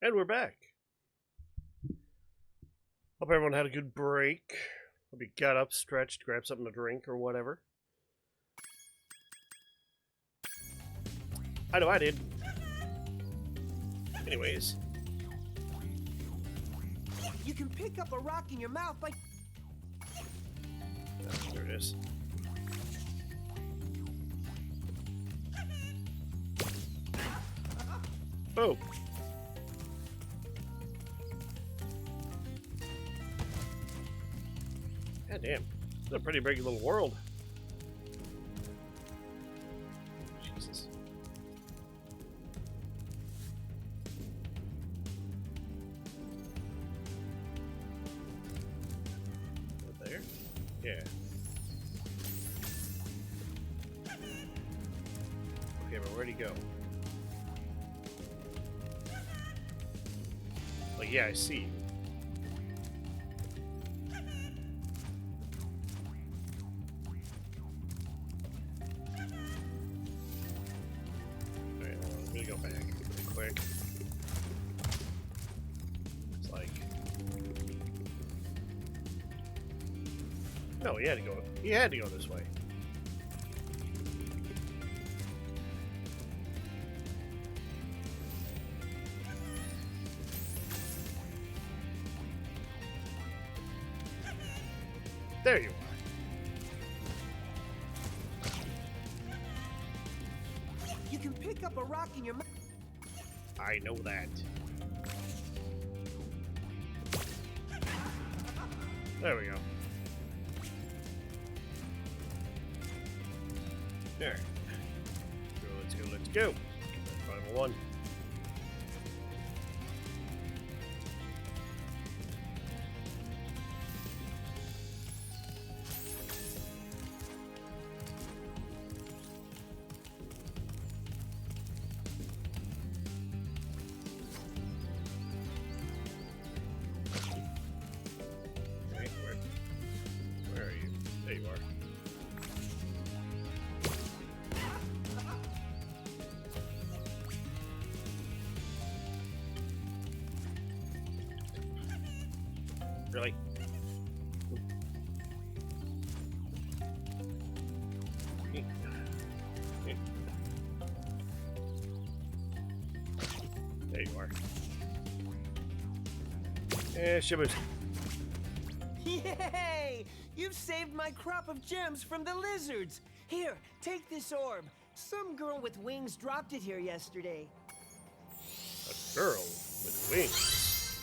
And we're back. Hope everyone had a good break. Hope you got up, stretched, grabbed something to drink or whatever. I know I did. Anyways. You can pick up a rock in your mouth by... There it is. Oh. God damn. It's a pretty big little world. Jesus. There? Yeah. Okay, but where'd he go? Like, yeah, I see you. Alright, hold on, let me go back really quick. It's like... No, he had to go this way. There you are. You can pick up a rock in your mouth. I know that. There we go. There. Let's go, let's go. Final one. Where are you? There you are. Really? There you are. Yeah, Shibboot. Yay! You've saved my crop of gems from the lizards. Here, take this orb. Some girl with wings dropped it here yesterday. A girl with wings.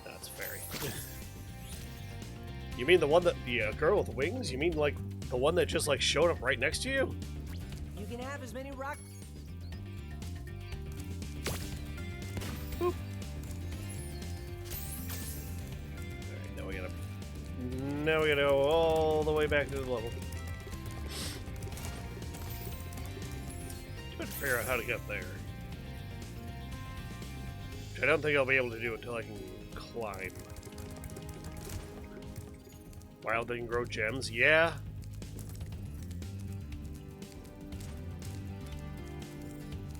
That's fairy. You mean the one that the girl with wings? You mean like the one that just like showed up right next to you? You can have as many rock. Boop. Alright, now we gotta go all the way back to the level. Trying to figure out how to get there. Which I don't think I'll be able to do until I can climb. Wild they can grow gems? Yeah.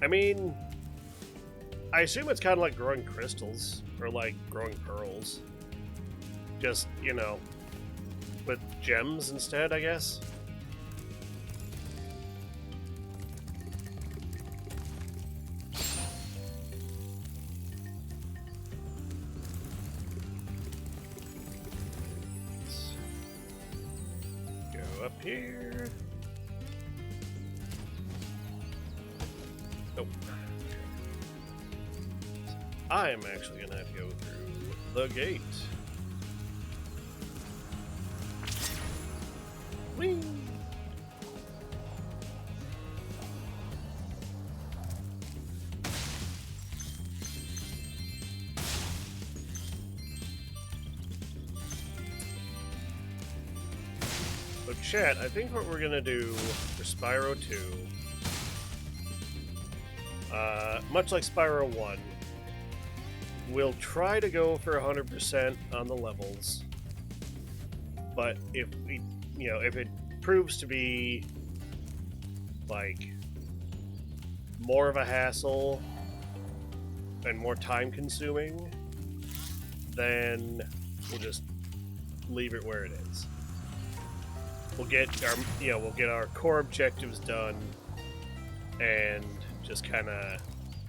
I mean, I assume it's kind of like growing crystals, or like growing pearls. Just, you know, with gems instead, I guess. Let's go up here. Nope. I am actually gonna have to go through the gate. Whee! So chat, I think what we're gonna do for Spyro 2, much like Spyro 1, we'll try to go for 100% on the levels, but if we, you know, if it proves to be like more of a hassle and more time consuming, then we'll just leave it where it is. We'll get our, you know, we'll get our core objectives done and just kind of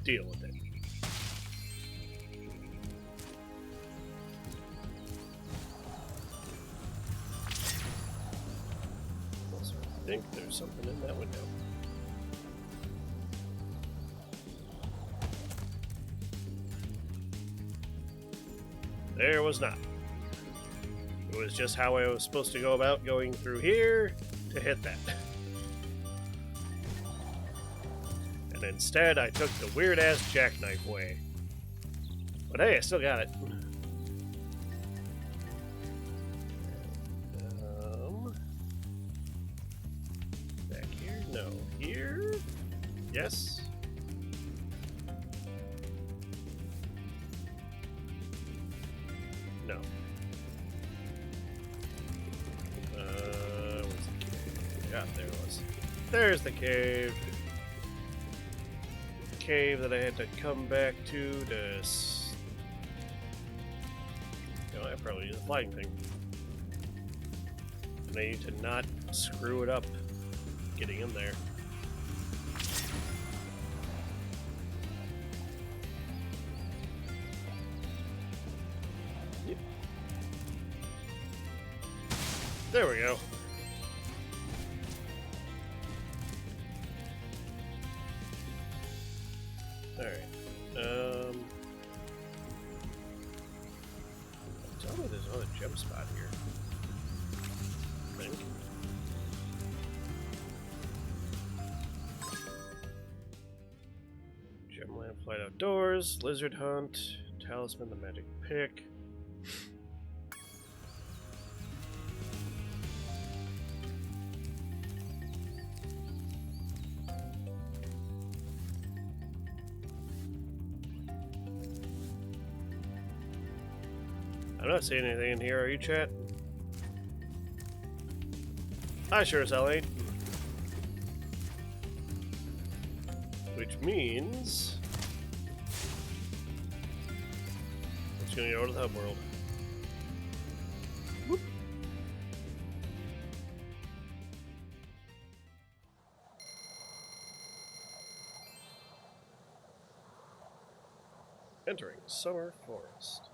deal with it. think there's something in that window. There was not. It was just how I was supposed to go about going through here to hit that. And instead, I took the weird-ass jackknife way. But hey, I still got it. Back here? No. Here? Yes. No. Where's the cave? Yeah, there it was. There's the cave. The cave that I had to come back to You know, I probably use the flying thing. And I need to not screw it up getting in there. Yep. There we go. Alright. Tell me there's another gem spot here. I think. Gem lamp, flight outdoors, lizard hunt, talisman, the magic pick. I'm not seeing anything in here, are you, chat? I sure as hell ain't. Which means... it's gonna go to the hub world. Whoop. Entering Summer Forest.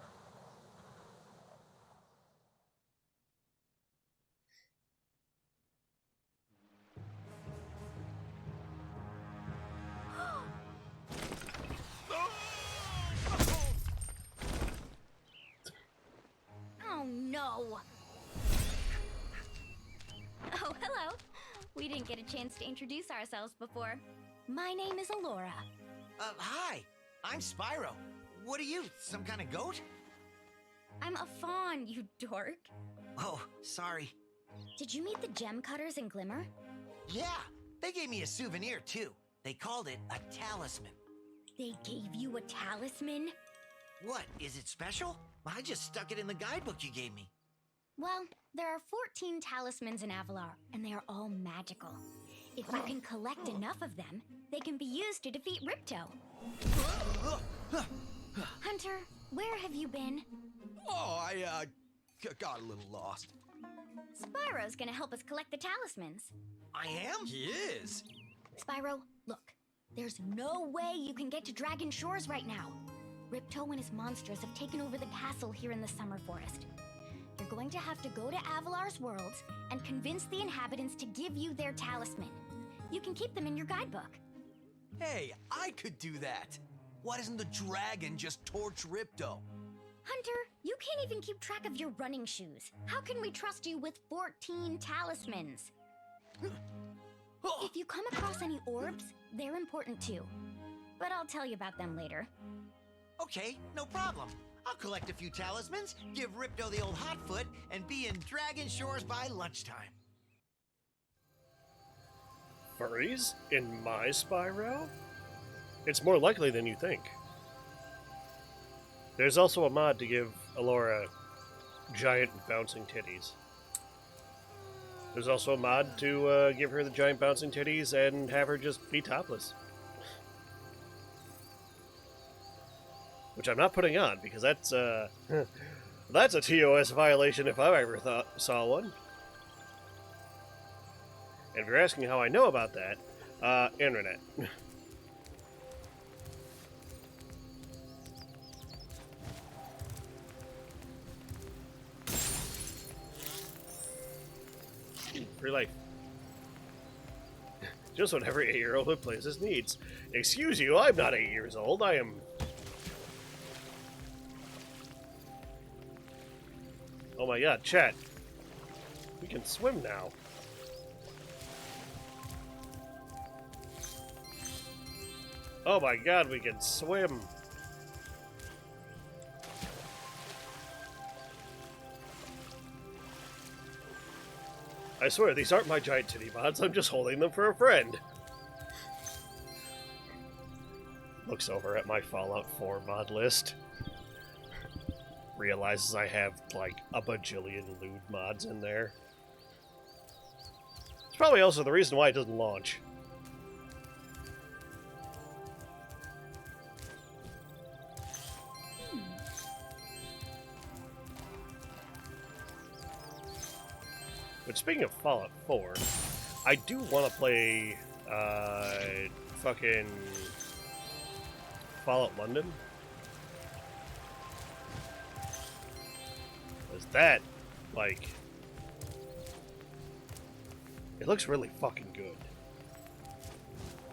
Oh no! Oh, hello. We didn't get a chance to introduce ourselves before. My name is Alora. Hi. I'm Spyro. What are you, some kind of goat? I'm a fawn, you dork. Oh, sorry. Did you meet the gem cutters in Glimmer? Yeah, they gave me a souvenir, too. They called it a talisman. They gave you a talisman? What, is it special? I just stuck it in the guidebook you gave me. Well, there are 14 talismans in Avalar, and they are all magical. If you can collect enough of them, they can be used to defeat Ripto. Hunter, where have you been? Oh, I got a little lost. Spyro's gonna help us collect the talismans. I am? He is. Spyro, look. There's no way you can get to Dragon Shores right now. Ripto and his monsters have taken over the castle here in the Summer Forest. You're going to have to go to Avalar's worlds and convince the inhabitants to give you their talisman. You can keep them in your guidebook. Hey, I could do that. Why doesn't the dragon just torch Ripto? Hunter, you can't even keep track of your running shoes. How can we trust you with 14 talismans? If you come across any orbs, they're important too. But I'll tell you about them later. Okay, no problem. I'll collect a few talismans, give Ripto the old hotfoot, and be in Dragon Shores by lunchtime. Furries? In my Spyro? It's more likely than you think. There's also a mod to give Alora giant bouncing titties. There's also a mod to give her the giant bouncing titties and have her just be topless. Which I'm not putting on, because that's that's a TOS violation if I ever saw one. And if you're asking how I know about that, internet. Free life. Just what every 8-year-old who plays this needs. Excuse you, I'm not 8 years old. I am... Oh my god, chat. We can swim now. Oh my god, we can swim. I swear, these aren't my giant titty mods. I'm just holding them for a friend. Looks over at my Fallout 4 mod list. Realizes I have, like, a bajillion lewd mods in there. It's probably also the reason why it doesn't launch. But speaking of Fallout 4, I do want to play, fucking Fallout London. Because that, like, it looks really fucking good.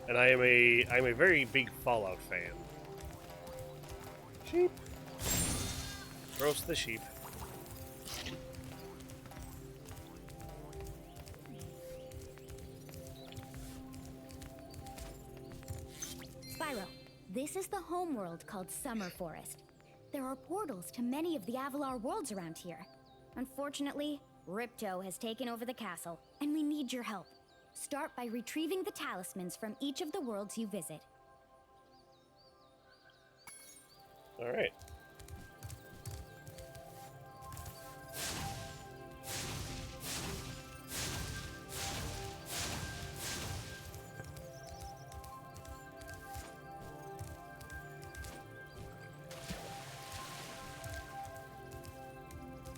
And I'm a very big Fallout fan. Sheep. Roast the sheep. Spyro, this is the homeworld called Summer Forest. There are portals to many of the Avalar worlds around here. Unfortunately, Ripto has taken over the castle, and we need your help. Start by retrieving the talismans from each of the worlds you visit. Alright.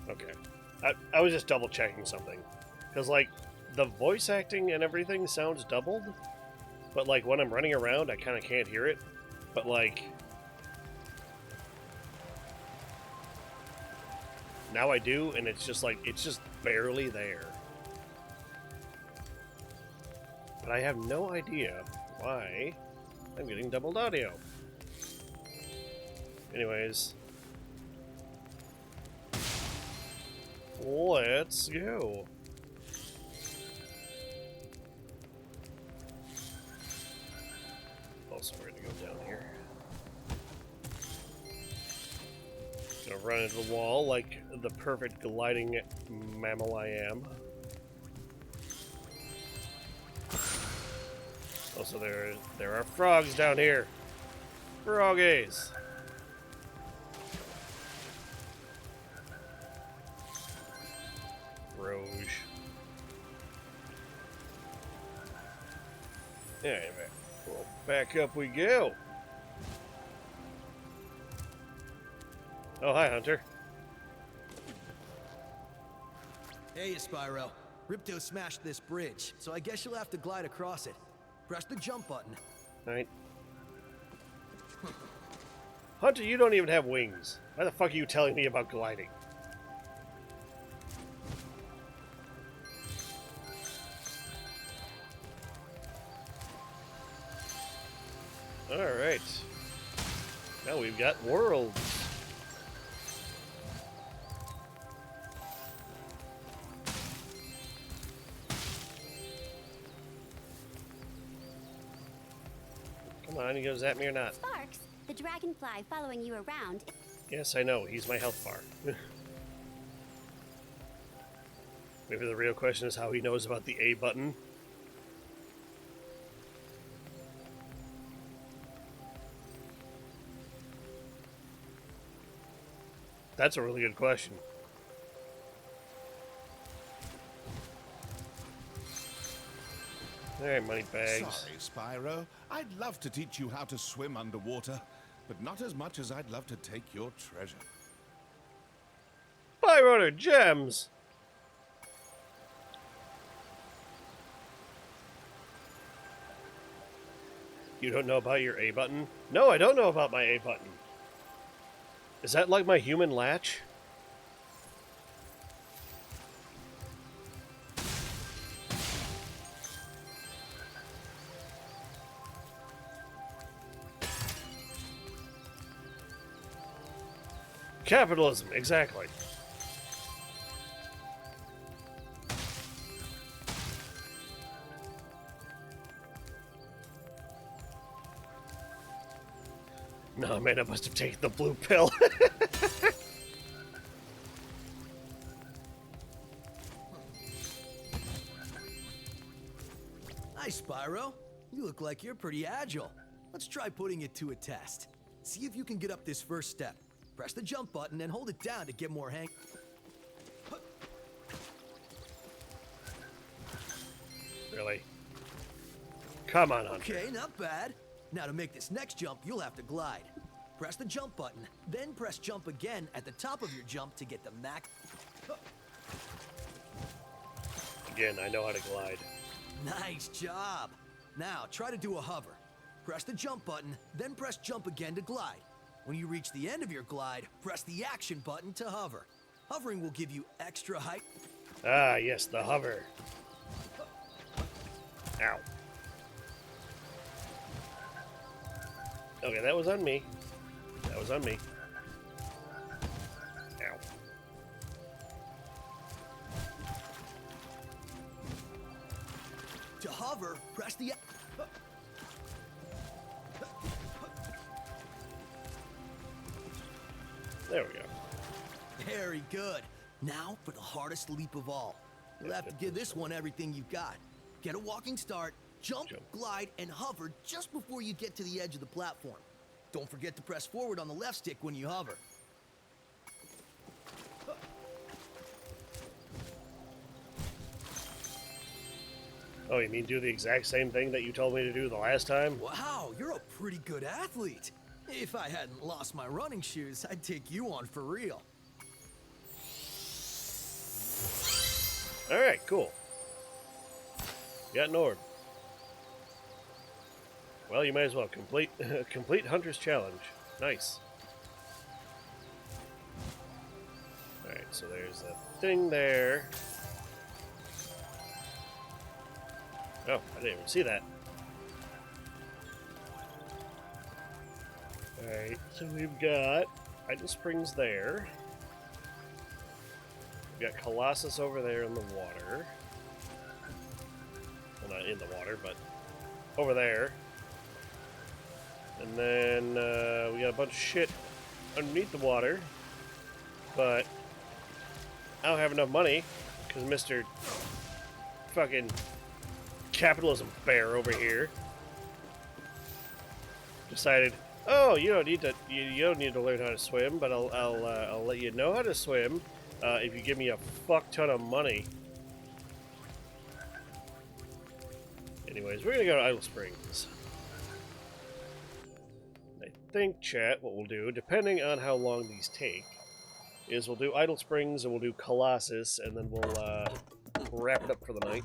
Okay. I was just double checking something. Because, like, the voice acting and everything sounds doubled. But, like, when I'm running around, I kind of can't hear it. But, like, now I do, and it's just, like, it's just barely there. But I have no idea why I'm getting doubled audio. Anyways. Let's go. Also, we're gonna go down here. Gonna run into the wall like the perfect gliding mammal I am. Also, there are frogs down here. Froggies. Rouge. Anyway, well, back up we go. Oh, hi, Hunter. Hey, Spyro. Ripto smashed this bridge, so I guess you'll have to glide across it. Press the jump button. Alright. Hunter, you don't even have wings. Why the fuck are you telling me about gliding? Alright. Now we've got worlds. Come on, you gonna zap me or not? Sparks, the dragonfly following you around. Yes, I know. He's my health bar. Maybe the real question is how he knows about the A button. That's a really good question. Alright, money bags. Sorry, Spyro. I'd love to teach you how to swim underwater, but not as much as I'd love to take your treasure. Bywater gems! You don't know about your A button? No, I don't know about my A button. Is that like my human latch? Capitalism, exactly. No, man, I must have taken the blue pill. Hi, Spyro. You look like you're pretty agile. Let's try putting it to a test. See if you can get up this first step. Press the jump button and hold it down to get more hang. Really? Come on, Hunter. Okay, not bad. Now to make this next jump, you'll have to glide. Press the jump button, then press jump again at the top of your jump to get the max. Again, I know how to glide. Nice job. Now try to do a hover. Press the jump button, then press jump again to glide. When you reach the end of your glide, press the action button to hover. Hovering will give you extra height. Ah, yes, the hover. Ow. Okay, that was on me. That was on me. Ow. To hover, press the... There we go. Very good. Now for the hardest leap of all. You'll have to give this one everything you've got. Get a walking start, jump, glide, and hover just before you get to the edge of the platform. Don't forget to press forward on the left stick when you hover. Oh, you mean do the exact same thing that you told me to do the last time? Wow, you're a pretty good athlete. If I hadn't lost my running shoes, I'd take you on for real. Alright, cool. Got an orb. Well, you might as well complete complete Hunter's Challenge. Nice. Alright, so there's a thing there. Oh, I didn't even see that. Alright, so we've got Idle Springs there. We've got Colossus over there in the water. Well, not in the water, but over there. And then we got a bunch of shit underneath the water. But I don't have enough money because Mr. fucking capitalism bear over here decided, oh, you don't need to learn how to swim, but I'll let you know how to swim if you give me a fuck ton of money. Anyways, we're gonna go to Idle Springs. I think, chat, what we'll do, depending on how long these take, is we'll do Idle Springs and we'll do Colossus, and then we'll wrap it up for the night.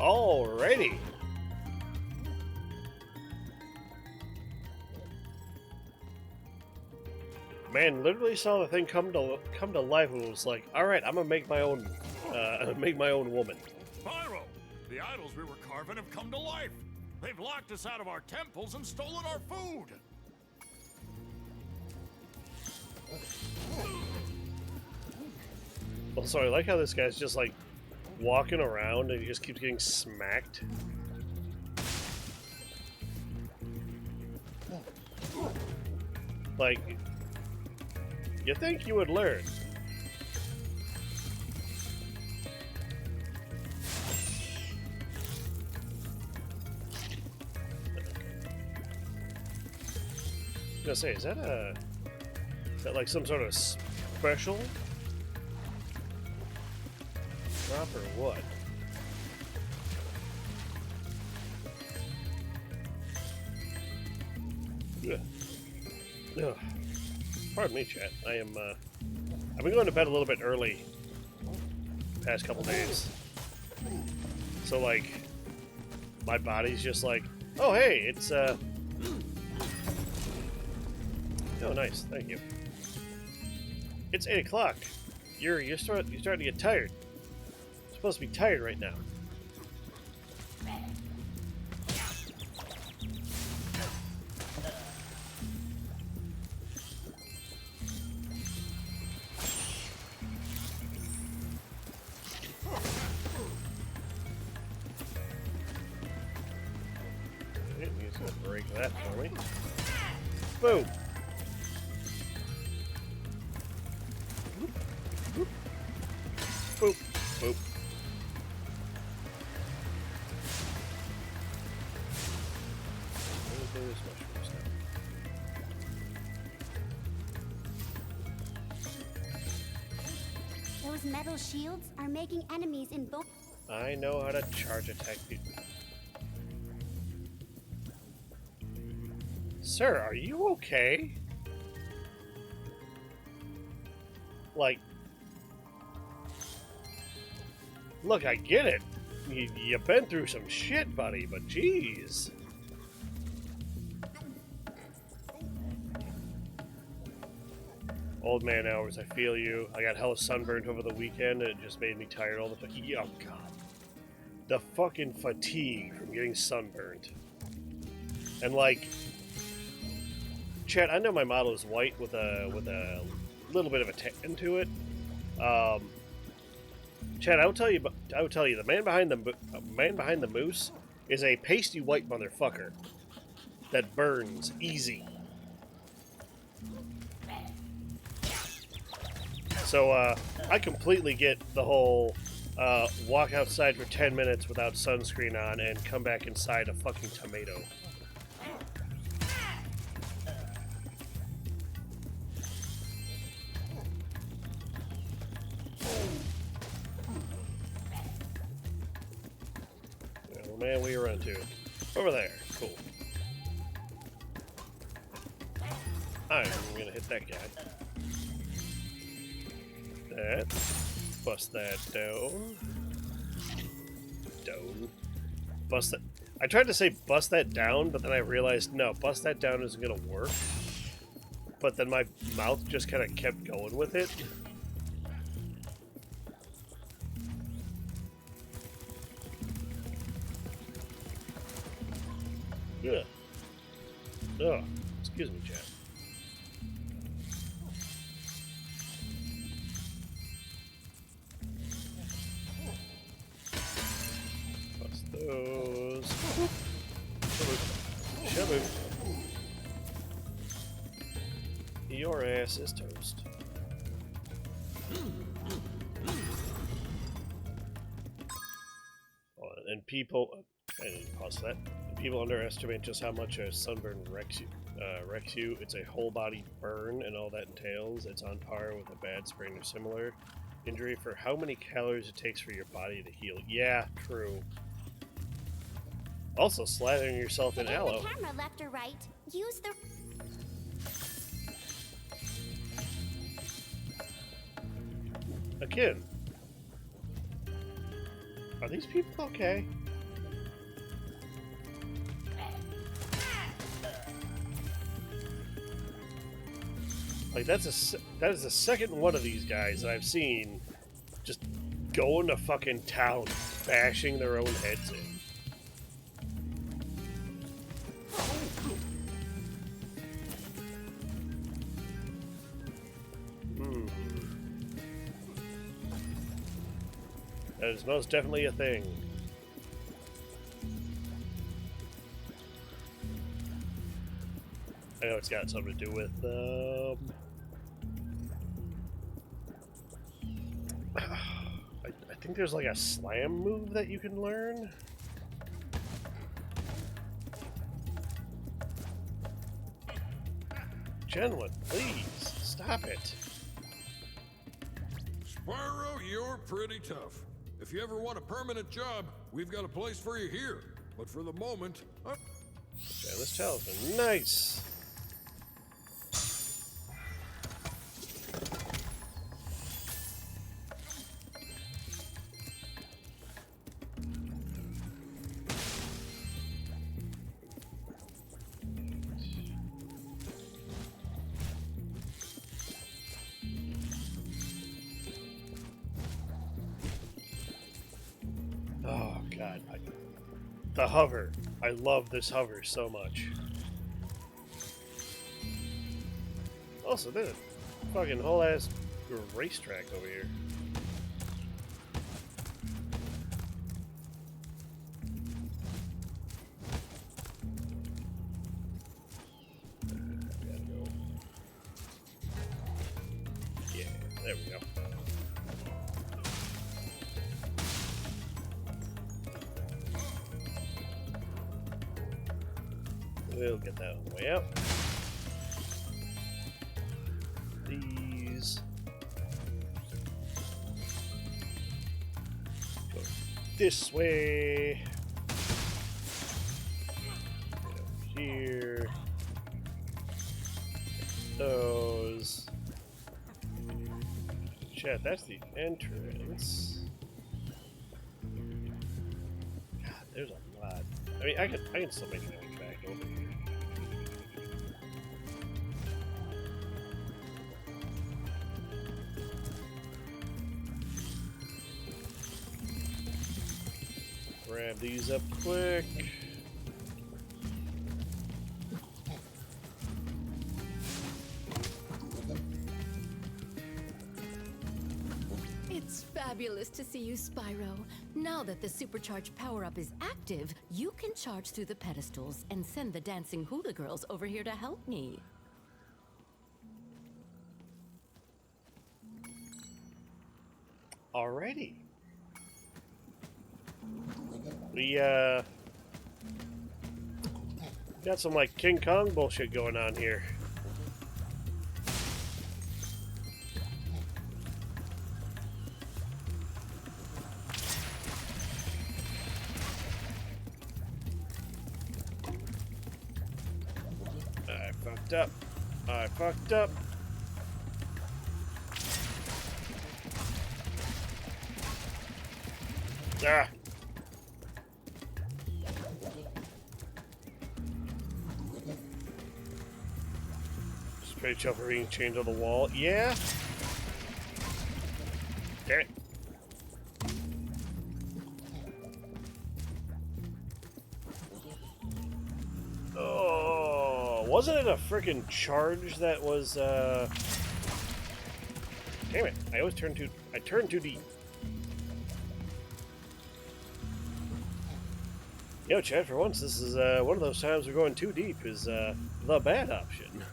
Alrighty. Man, literally saw the thing come to life and was like, all right, I'm gonna make my own woman. Spyro, the idols we were carving have come to life. They've locked us out of our temples and stolen our food. Also, I like how this guy's just like walking around and he just keeps getting smacked. Like, you think you would learn? I was gonna say, is that like some sort of special drop or what? Ugh. Pardon me, chat. I've been going to bed a little bit early past couple days. So like, my body's just like, oh hey, it's oh nice, thank you. It's 8 o'clock. You're starting to get tired. You're supposed to be tired right now. He's gonna break that for me. Boom. Boop, boop. There's mushrooms now. Those metal shields are making enemies in both. I know how to charge attack people. Sir, are you okay? Like, look, I get it. You've been through some shit, buddy, but jeez. Old man hours, I feel you. I got hella sunburned over the weekend, and it just made me tired all the time. Oh, God. The fucking fatigue from getting sunburned. And, like, Chad, I know my model is white with a little bit of a tan to it. Chad, I will tell you, the man behind the moose is a pasty white motherfucker that burns easy. So I completely get the whole walk outside for 10 minutes without sunscreen on and come back inside a fucking tomato. Man, we run to over there. Cool. I'm gonna hit that guy. That. Bust that down. Down. Bust that. I tried to say bust that down, but then I realized no, bust that down isn't gonna work. But then my mouth just kind of kept going with it. Yeah. Oh, excuse me, Chad. Bust those. Shabu. Your ass is toast. And people, I didn't pause that. People underestimate just how much a sunburn wrecks you. It's a whole body burn, and all that entails. It's on par with a bad sprain or similar injury for how many calories it takes for your body to heal. Yeah, true. Also, slathering yourself in aloe. The camera left or right. Use the. Again, are these people okay? Like that is the second one of these guys that I've seen just going to fucking town, bashing their own heads in. That is most definitely a thing. I know it's got something to do with, I think there's like a slam move that you can learn. Gentlemen, please, stop it. Spyro, you're pretty tough. If you ever want a permanent job, we've got a place for you here. But for the moment, Jealous Talisman, nice. god. The hover. I love this hover so much. Also, there's a fucking whole ass racetrack over here. Yeah, there we go. We'll get that on the way up. These go this way. Get over here. Those. Chat, that's the entrance. God, there's a lot. I mean, I can still make my way back over here. Grab these up quick. It's fabulous to see you, Spyro. Now that the supercharged power-up is active, you can charge through the pedestals and send the dancing hula girls over here to help me. Alrighty. We got some like King Kong bullshit going on here. I fucked up. I fucked up. Ah. Straight jumper being chained on the wall. Yeah. Damn it. Oh, wasn't it a freaking charge that was damn it. I turned too deep. Yo, Chad, for once, this is one of those times we're going too deep is the bad option.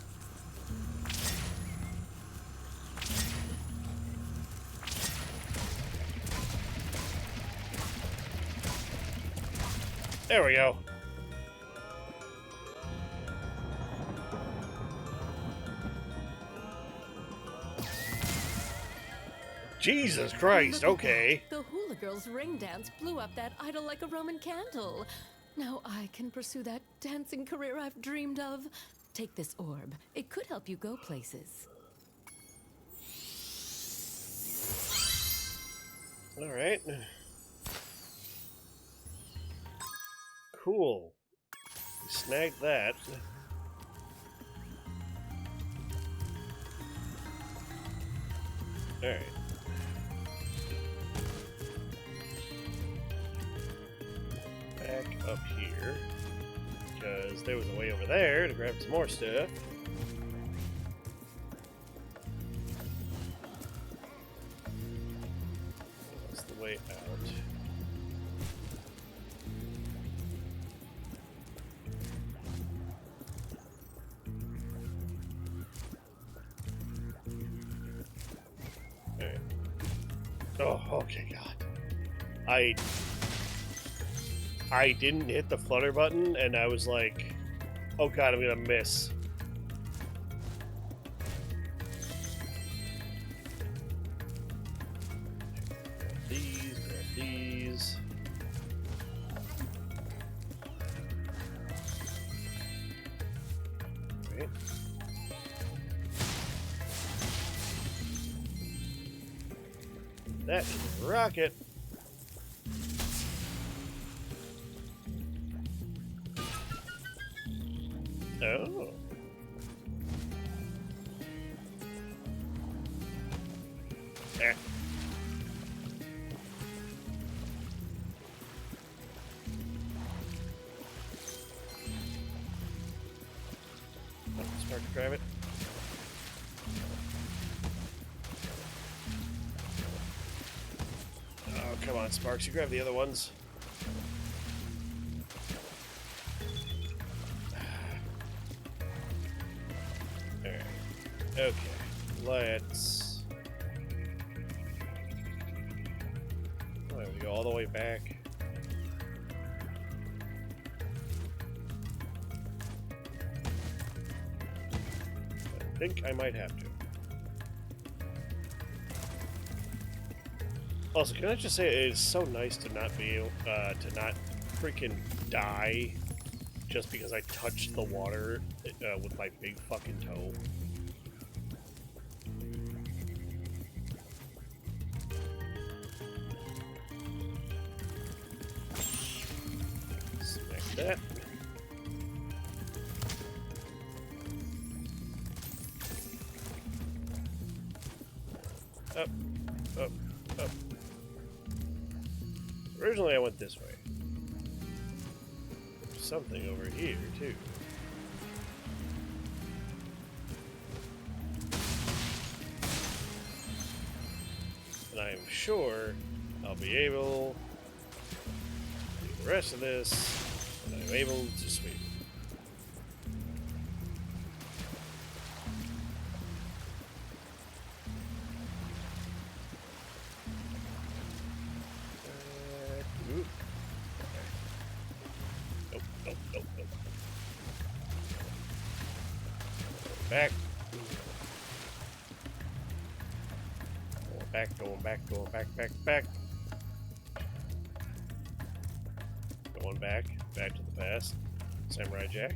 There we go. Jesus Christ, okay. The hula girls' ring dance blew up that idol like a Roman candle. Now I can pursue that dancing career I've dreamed of. Take this orb. It could help you go places. All right. Cool. We snagged that. All right. Back up here, because there was a way over there to grab some more stuff. That's the way out. Alright. Oh, okay, God. I didn't hit the flutter button, and I was like, oh god, I'm gonna miss. Grab these. Right. That is a rocket. Oh. Come on, Sparks, you grab the other ones. Alright. Okay. Let's... Oh, there we go, all the way back. I think I might have to. Also, can I just say it is so nice to not be able, to not freaking die just because I touched the water with my big fucking toe. Smack that. Up, up, up. Originally I went this way. There's something over here, too. And I am sure I'll be able to do the rest of this, and I'm able to sweep. Back. Going back, back. Going back to the past. Samurai Jack.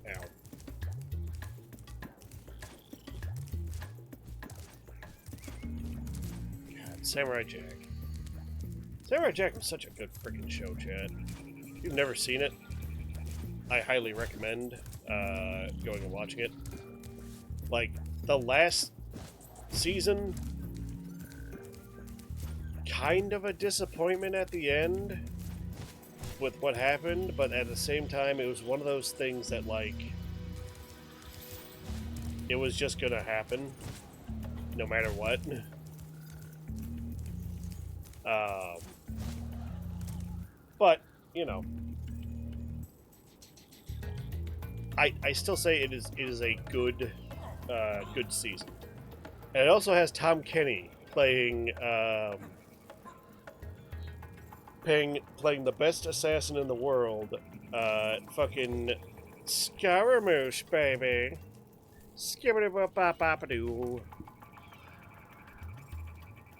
Ow. God, Samurai Jack. Samurai Jack was such a good freaking show, Chad. If you've never seen it, I highly recommend going and watching it. Like, the last season, kind of a disappointment at the end with what happened, but at the same time, it was one of those things that, like, it was just gonna happen, no matter what. But, you know, I still say it is a good good season. And it also has Tom Kenny playing playing the best assassin in the world, fucking Scaramouche, baby. Skibbity-bop-bop-bop-a-doo.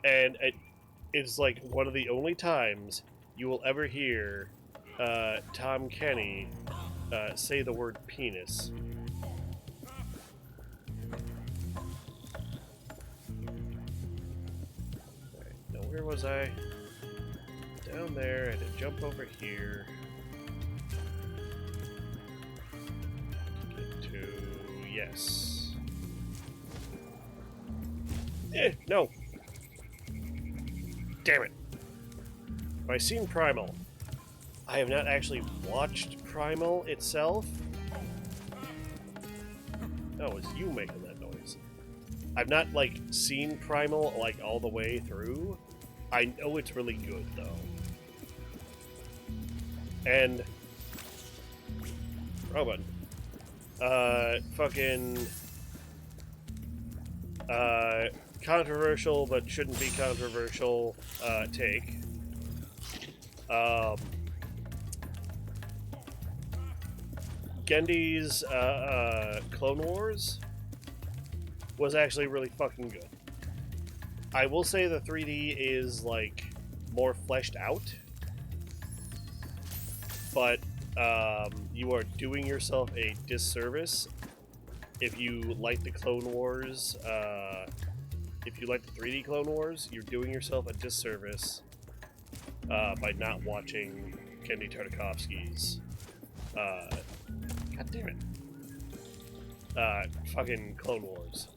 And it's like one of the only times you will ever hear Tom Kenny say the word penis. Alright, now where was I? Down there, I had to jump over here. Get to... yes. No! Damn it! Have I seen Primal? I have not actually watched Primal itself. Oh, it's you making that noise. I've not, like, seen Primal, like, all the way through. I know it's really good, though. And... wrong button. Fucking... controversial, but shouldn't be controversial, take. Gendy's Clone Wars was actually really fucking good. I will say the 3D is, like, more fleshed out, but you are doing yourself a disservice if you like the Clone Wars. If you like the 3D Clone Wars, you're doing yourself a disservice by not watching Gendy Tartakovsky's God damn it. Fucking Clone Wars.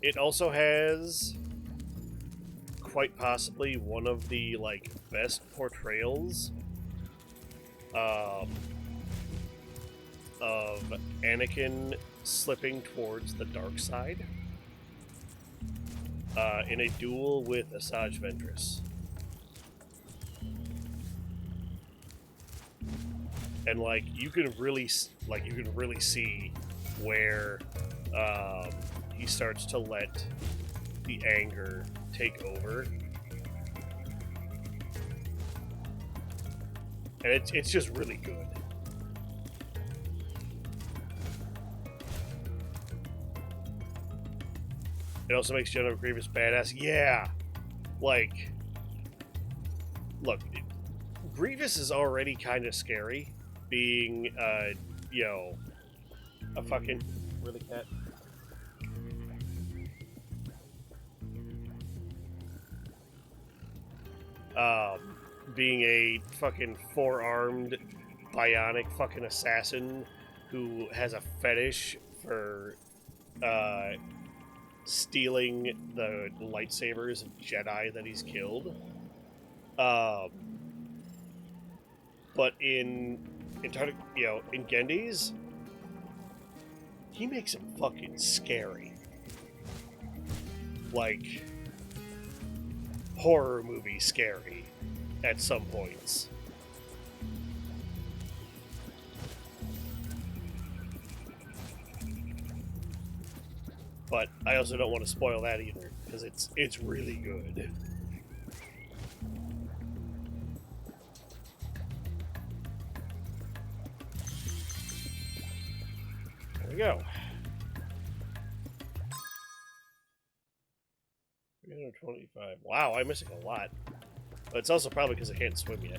It also has quite possibly one of the, like, best portrayals of of Anakin slipping towards the dark side in a duel with Asajj Ventress. And like you can really see where he starts to let the anger take over, and it's just really good. It also makes General Grievous badass. Yeah, like, look, Grievous is already kind of scary, being, you know, a fucking really cat. Being a fucking four-armed bionic fucking assassin who has a fetish for stealing the lightsabers of Jedi that he's killed. But in Gendy's, he makes him fucking scary. Like horror movie scary at some points. But I also don't want to spoil that either, because it's really good. There we go. 325. Wow, I'm missing a lot. But it's also probably because I can't swim yet.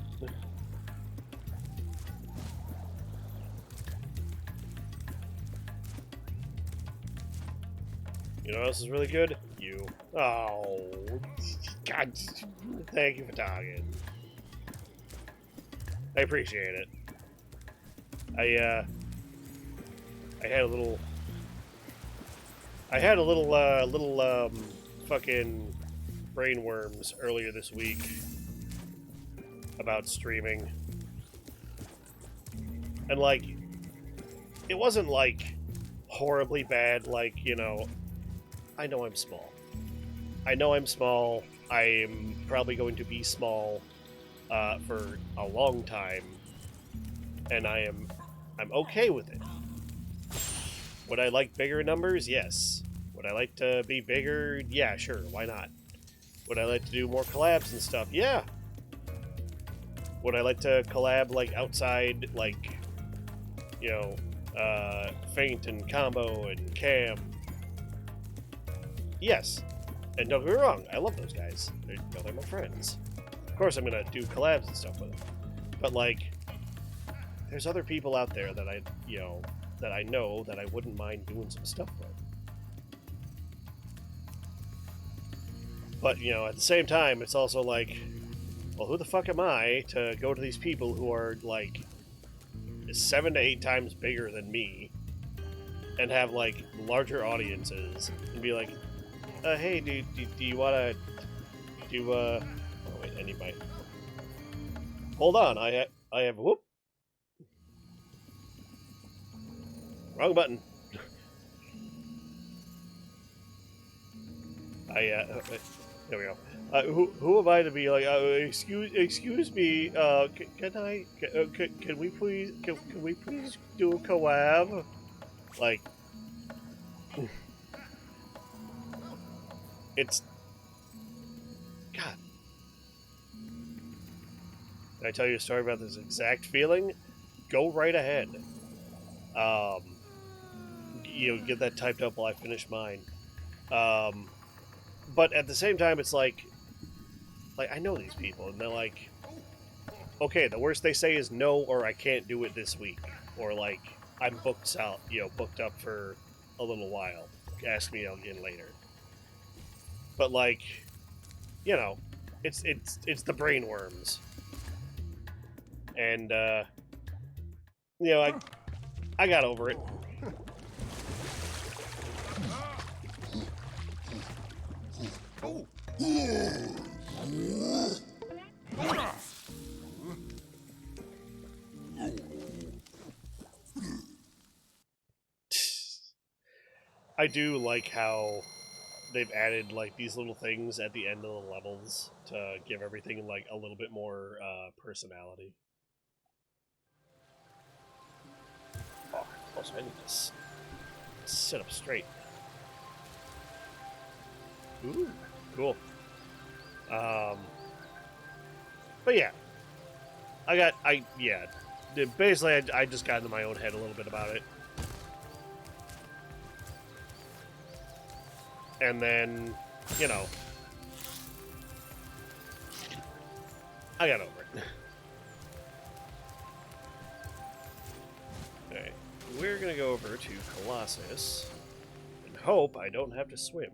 You know what else is really good? You. Oh, God. Thank you for talking. I appreciate it. I had a little fucking brainworms earlier this week about streaming. And, like, it wasn't, like, horribly bad, like, you know, I know I'm small. I know I'm small. I'm probably going to be small for a long time. And I'm okay with it. Would I like bigger numbers? Yes. Would I like to be bigger? Yeah, sure. Why not? Would I like to do more collabs and stuff? Yeah. Would I like to collab, like, outside, like, you know, Feint and Combo and Cam? Yes. And don't get me wrong, I love those guys. They're my friends. Of course I'm gonna do collabs and stuff with them. But, like, there's other people out there that I know that I wouldn't mind doing some stuff with. But, you know, at the same time, it's also like, well, who the fuck am I to go to these people who are, like, 7 to 8 times bigger than me and have, like, larger audiences and be like, hey, do you want to oh, wait, anybody. Hold on, I have, whoop. Wrong button. There we go. Who am I to be like? Excuse me. Can we please do a collab? Like, it's God. Can I tell you a story about this exact feeling? Go right ahead. You know, get that typed up while I finish mine. But at the same time, it's like I know these people, and they're like, okay, the worst they say is no, or I can't do it this week, or like I'm booked out, booked up for a little while. Ask me again later. But like, you know, it's the brainworms, and you know, I got over it. I do like how they've added like these little things at the end of the levels to give everything like a little bit more personality. Oh, close. I need to sit up straight. Ooh, cool. But yeah, basically I just got into my own head a little bit about it. And then, you know, I got over it. Okay, we're gonna go over to Colossus and hope I don't have to swim.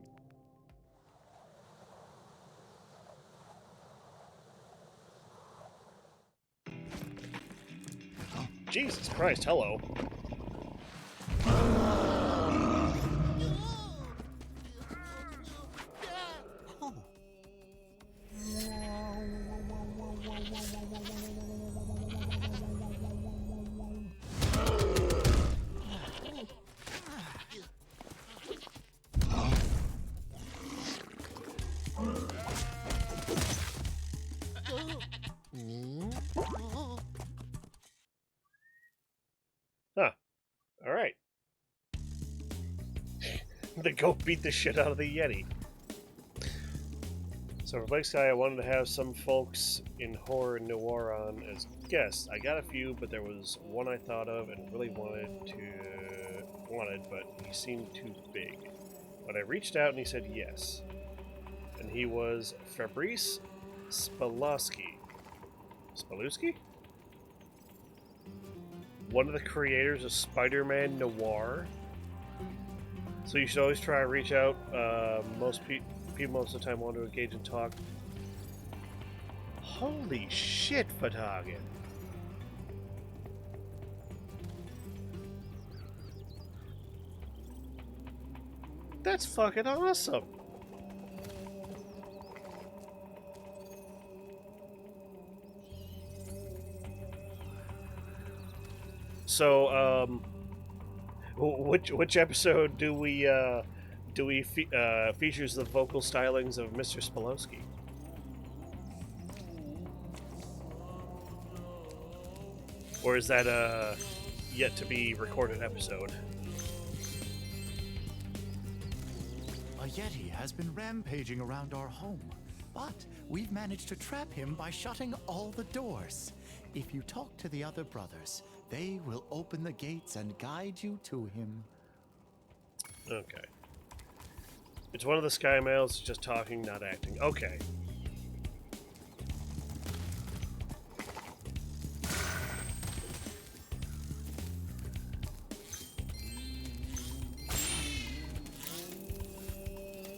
Jesus Christ, hello. Huh. Alright. The goat beat the shit out of the Yeti. So for Blake's Guy, I wanted to have some folks in horror and noir on as guests. I got a few, but there was one I thought of and really wanted, but he seemed too big. But I reached out and he said yes. And he was Fabrice Spalowski. Spalowski? One of the creators of Spider-Man Noir. So you should always try to reach out. Most people most of the time want to engage and talk. Holy shit, Fatagan. That's fucking awesome. So, which episode do we features the vocal stylings of Mr. Spalowski? Or is that a yet to be recorded episode? A Yeti has been rampaging around our home, but we've managed to trap him by shutting all the doors. If you talk to the other brothers, they will open the gates and guide you to him. Okay. It's one of the Sky Males, just talking, not acting. Okay.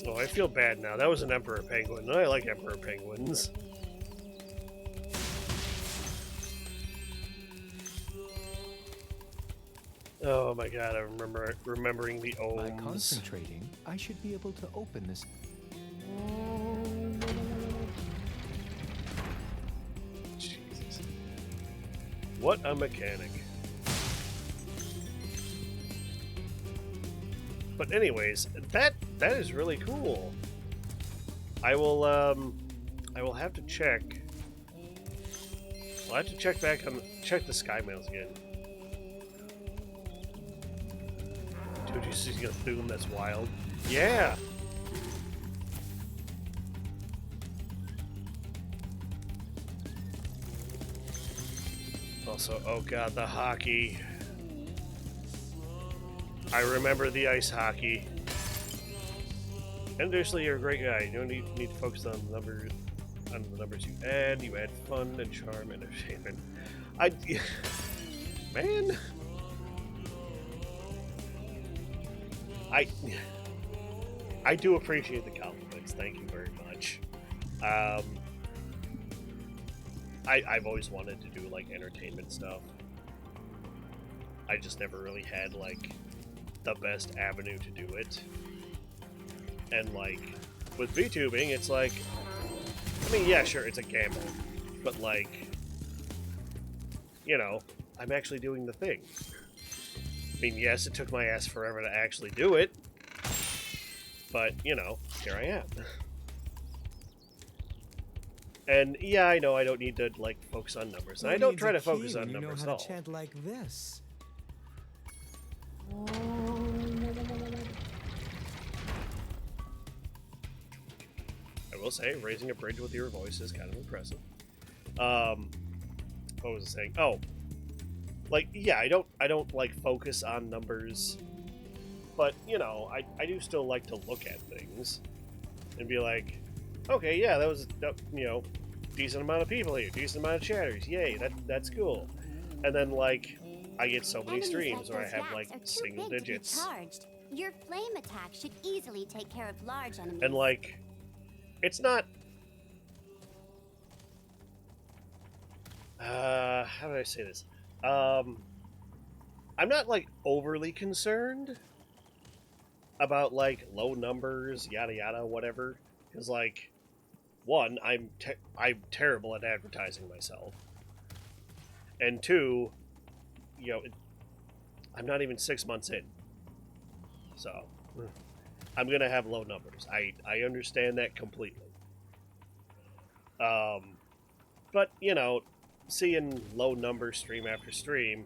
Oh, I feel bad now. That was an Emperor Penguin, and I like Emperor Penguins. Oh my god, I remember remembering the ohms. By concentrating, I should be able to open this. Jesus. What a mechanic. But anyways, that is really cool. I will have to check. I'll have to check the Sky Mails again. Dude, you see a boom that's wild. Yeah. Also, oh god, the hockey. I remember the ice hockey. And additionally, you're a great guy. You don't need to focus on the numbers you add. You add fun and charm and entertainment. Man. I do appreciate the compliments. Thank you very much. I've always wanted to do like entertainment stuff. I just never really had like the best avenue to do it. And like with VTubing, it's like, I mean, yeah, sure, it's a gamble, but like, you know, I'm actually doing the thing. I mean, yes, it took my ass forever to actually do it, But, you know, here I am. And yeah, I know I don't need to like focus on numbers, and I don't try to focus on numbers at all. Chant like this. I will say, raising a bridge with your voice is kind of impressive. What was I saying? Oh, like yeah, I don't like focus on numbers, but you know, I do still like to look at things and be like, okay, yeah, that was you know, decent amount of people here, decent amount of chatters, yay, that's cool. And then like I get so many streams where I have like single digits. Your flame attack should easily take care of large enemies. And like, it's not. How do I say this? I'm not like overly concerned about like low numbers, yada yada, whatever. Because like, one, I'm terrible at advertising myself, and two, you know, I'm not even 6 months in, so I'm gonna have low numbers. I understand that completely. But you know, seeing low numbers stream after stream,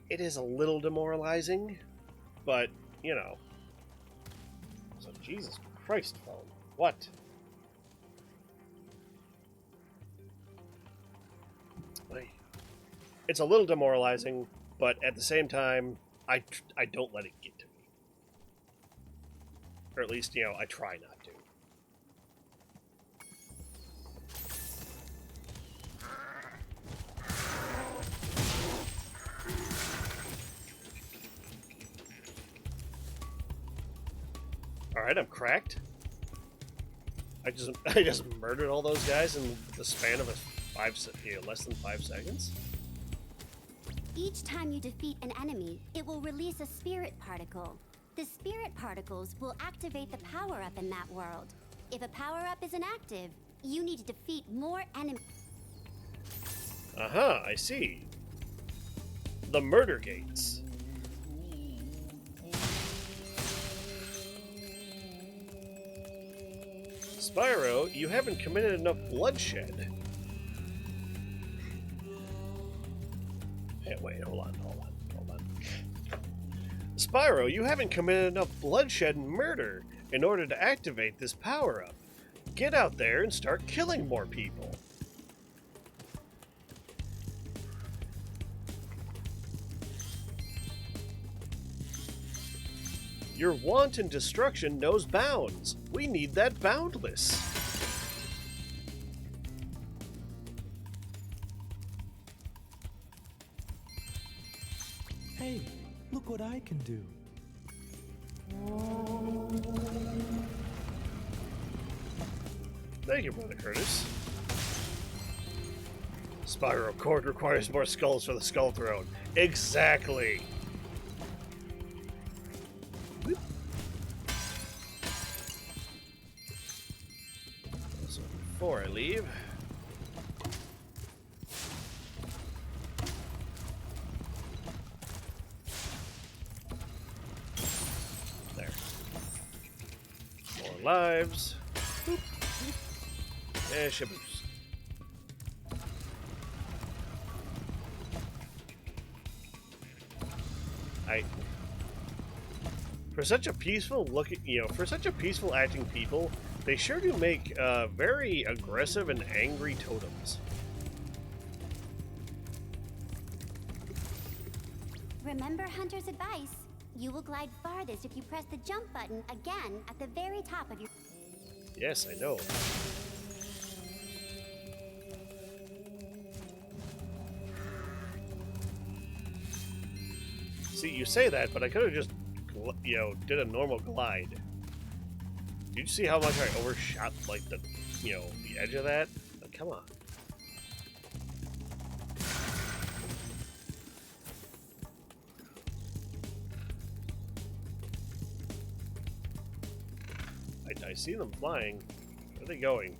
it is a little demoralizing. But you know, so Jesus Christ, phone, what? It's a little demoralizing, but at the same time, I don't let it get to me. Or at least, you know, I try not to. Alright, I'm cracked. I just murdered all those guys in the span of less than 5 seconds. Each time you defeat an enemy, it will release a spirit particle. The spirit particles will activate the power-up in that world. If a power-up is inactive, you need to defeat more enemies. Aha, I see. The murder gates. Spyro, you haven't committed enough bloodshed. Hey, wait, hold on. Spyro, you haven't committed enough bloodshed and murder in order to activate this power-up. Get out there and start killing more people. Your wanton destruction knows bounds. We need that boundless. Hey, look what I can do. Thank you, Brother Curtis. Spyro Cord requires more skulls for the Skull Throne. Exactly. So before I leave, there. More lives. Boop. And shaboos. For such a peaceful looking, for such a peaceful acting people, they sure do make very aggressive and angry totems. Remember Hunter's advice. You will glide farthest if you press the jump button again at the very top of your... Yes, I know. See, you say that, but I could have just, did a normal glide. Did you see how much I overshot, like, the edge of that? Oh, come on. I see them flying. Where are they going?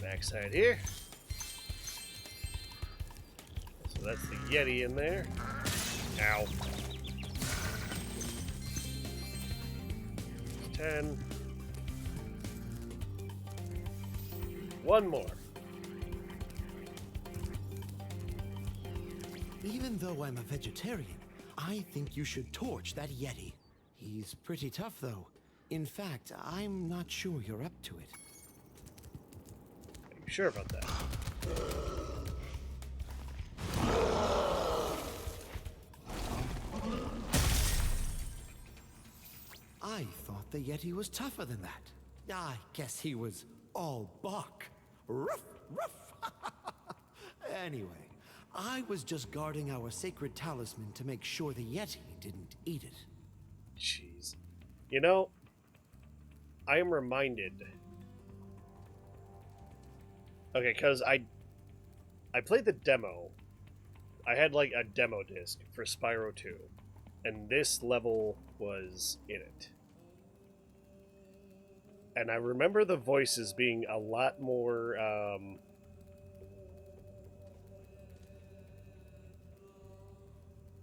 Backside here. So So that's the Yeti in there. Ow. 10. One more. Even though I'm a vegetarian, I think you should torch that Yeti. He's pretty tough, though. In fact, I'm not sure you're up to it. Are you sure about that? I thought the Yeti was tougher than that. I guess he was all bark. Ruff, ruff. Anyway, I was just guarding our sacred talisman to make sure the Yeti didn't eat it. Jeez. You know, I am reminded. Okay, because I played the demo. I had like a demo disc for Spyro 2, and this level was in it. And I remember the voices being a lot more,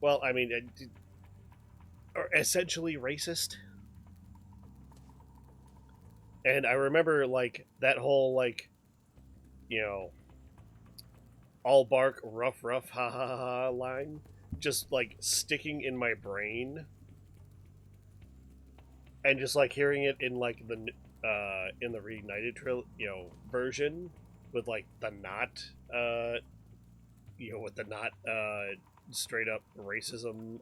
well, I mean, or essentially racist. And I remember, like, that whole, like, you know, all bark, rough, rough, ha ha ha ha line just, like, sticking in my brain. And just, like, hearing it in, like, in the Reignited version with, like, the not, with the not, straight up racism,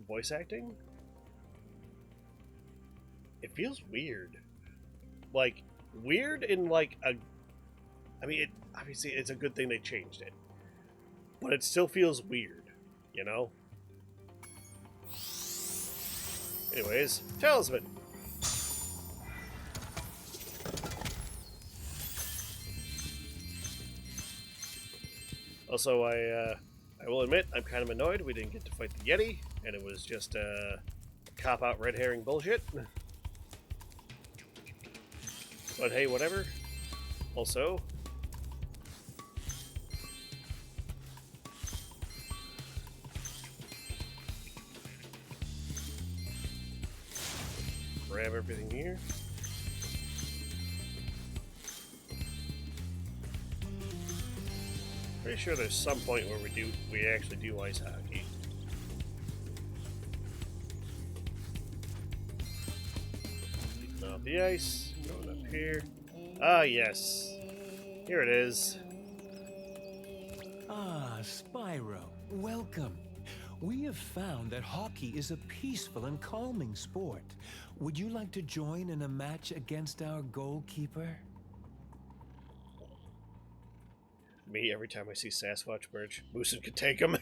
voice acting. It feels weird. Like, weird in, like, I mean, obviously, it's a good thing they changed it. But it still feels weird, you know? Anyways, Talisman! Also, I will admit, I'm kind of annoyed we didn't get to fight the Yeti, and it was just, cop-out red herring bullshit. But hey, whatever. Also, grab everything here. Pretty sure there's some point where we actually do ice hockey. Taking off the ice, going up here. Ah, yes. Here it is. Ah, Spyro, welcome. We have found that hockey is a peaceful and calming sport. Would you like to join in a match against our goalkeeper? Me, every time I see Sasquatch merch, Moosin could take him.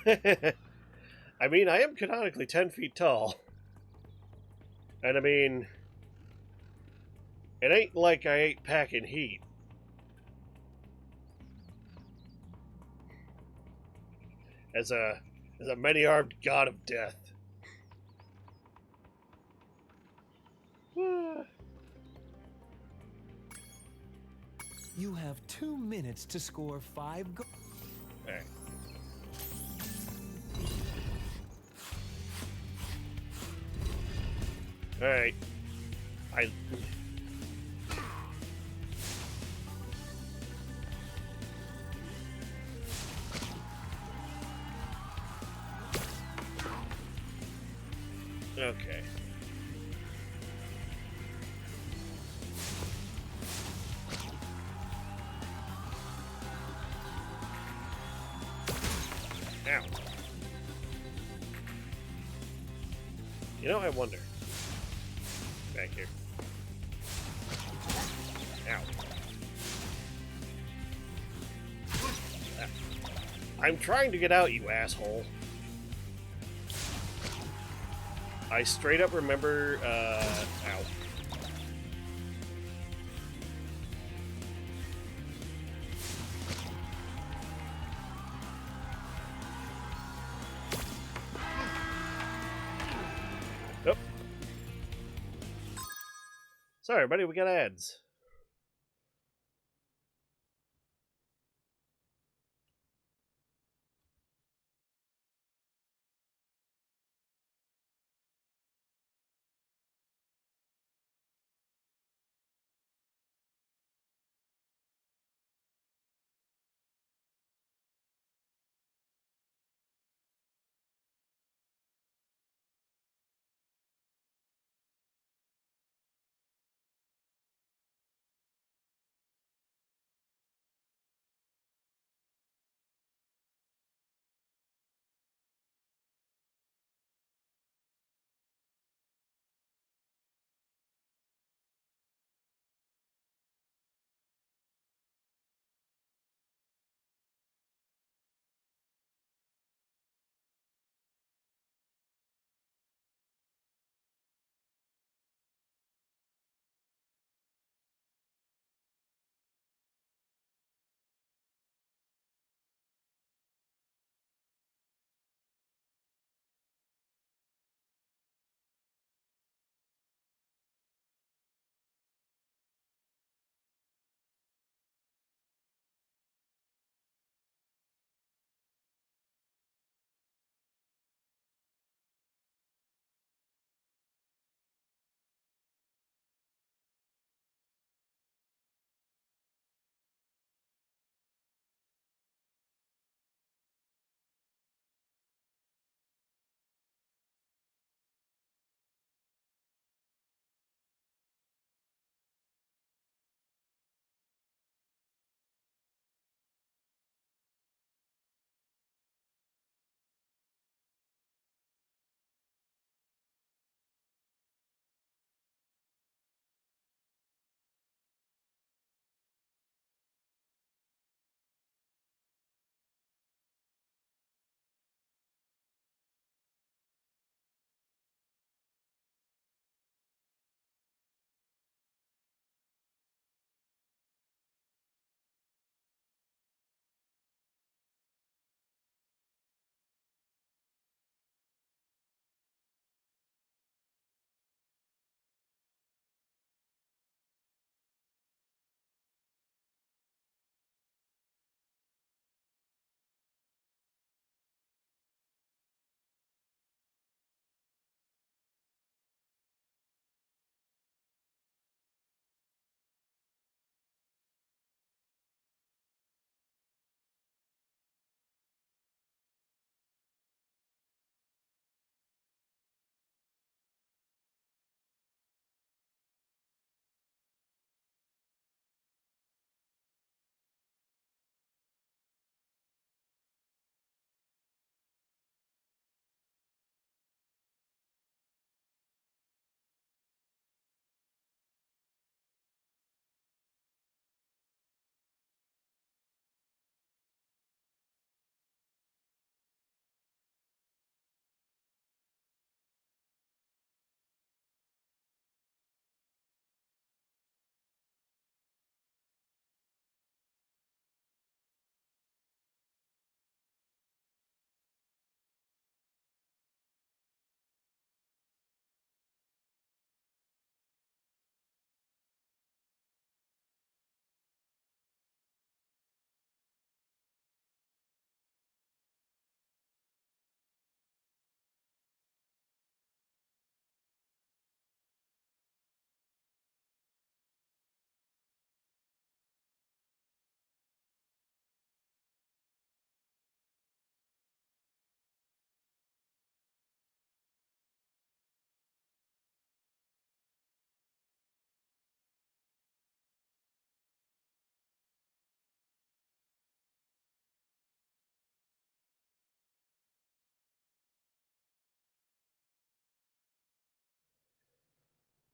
I mean, I am canonically 10 feet tall. And I mean, it ain't like I ain't packing heat. As a many-armed god of death. You have 2 minutes to score 5 goals. Alright. Alright. Okay. Ow. You know, I wonder. Back here. Ow. Ah. I'm trying to get out, you asshole. I straight up remember, ow. Nope. Sorry, buddy, we got ads.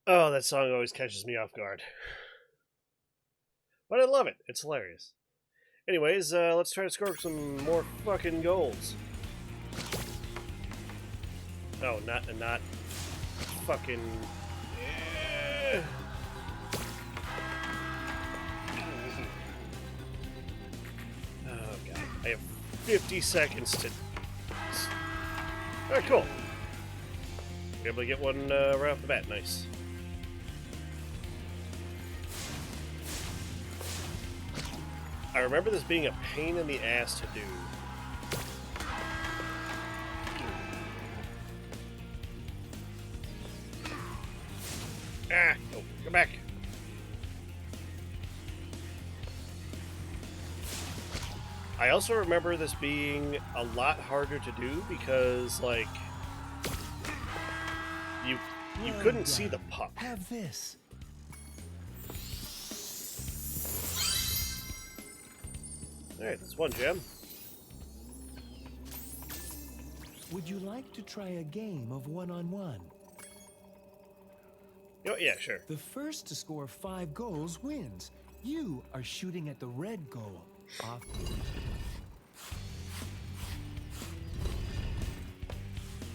Oh, that song always catches me off guard. But I love it. It's hilarious. Anyways, let's try to score some more fucking goals. Oh, not fucking... Oh, God. I have 50 seconds to... Alright, cool. Be able to get one right off the bat. Nice. I remember this being a pain in the ass to do. Ah! Oh, come back. I also remember this being a lot harder to do because, like, you couldn't see the puck. Have this. Alright, that's one gem. Would you like to try a game of one-on-one? Oh, yeah, sure. The first to score 5 goals wins. You are shooting at the red goal. Off.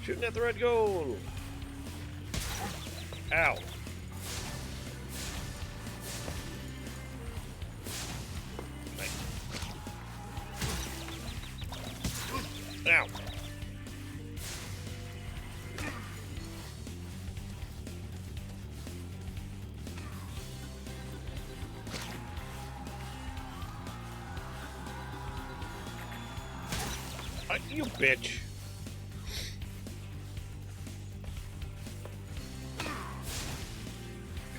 Shooting at the red goal. Ow. Ow. You bitch.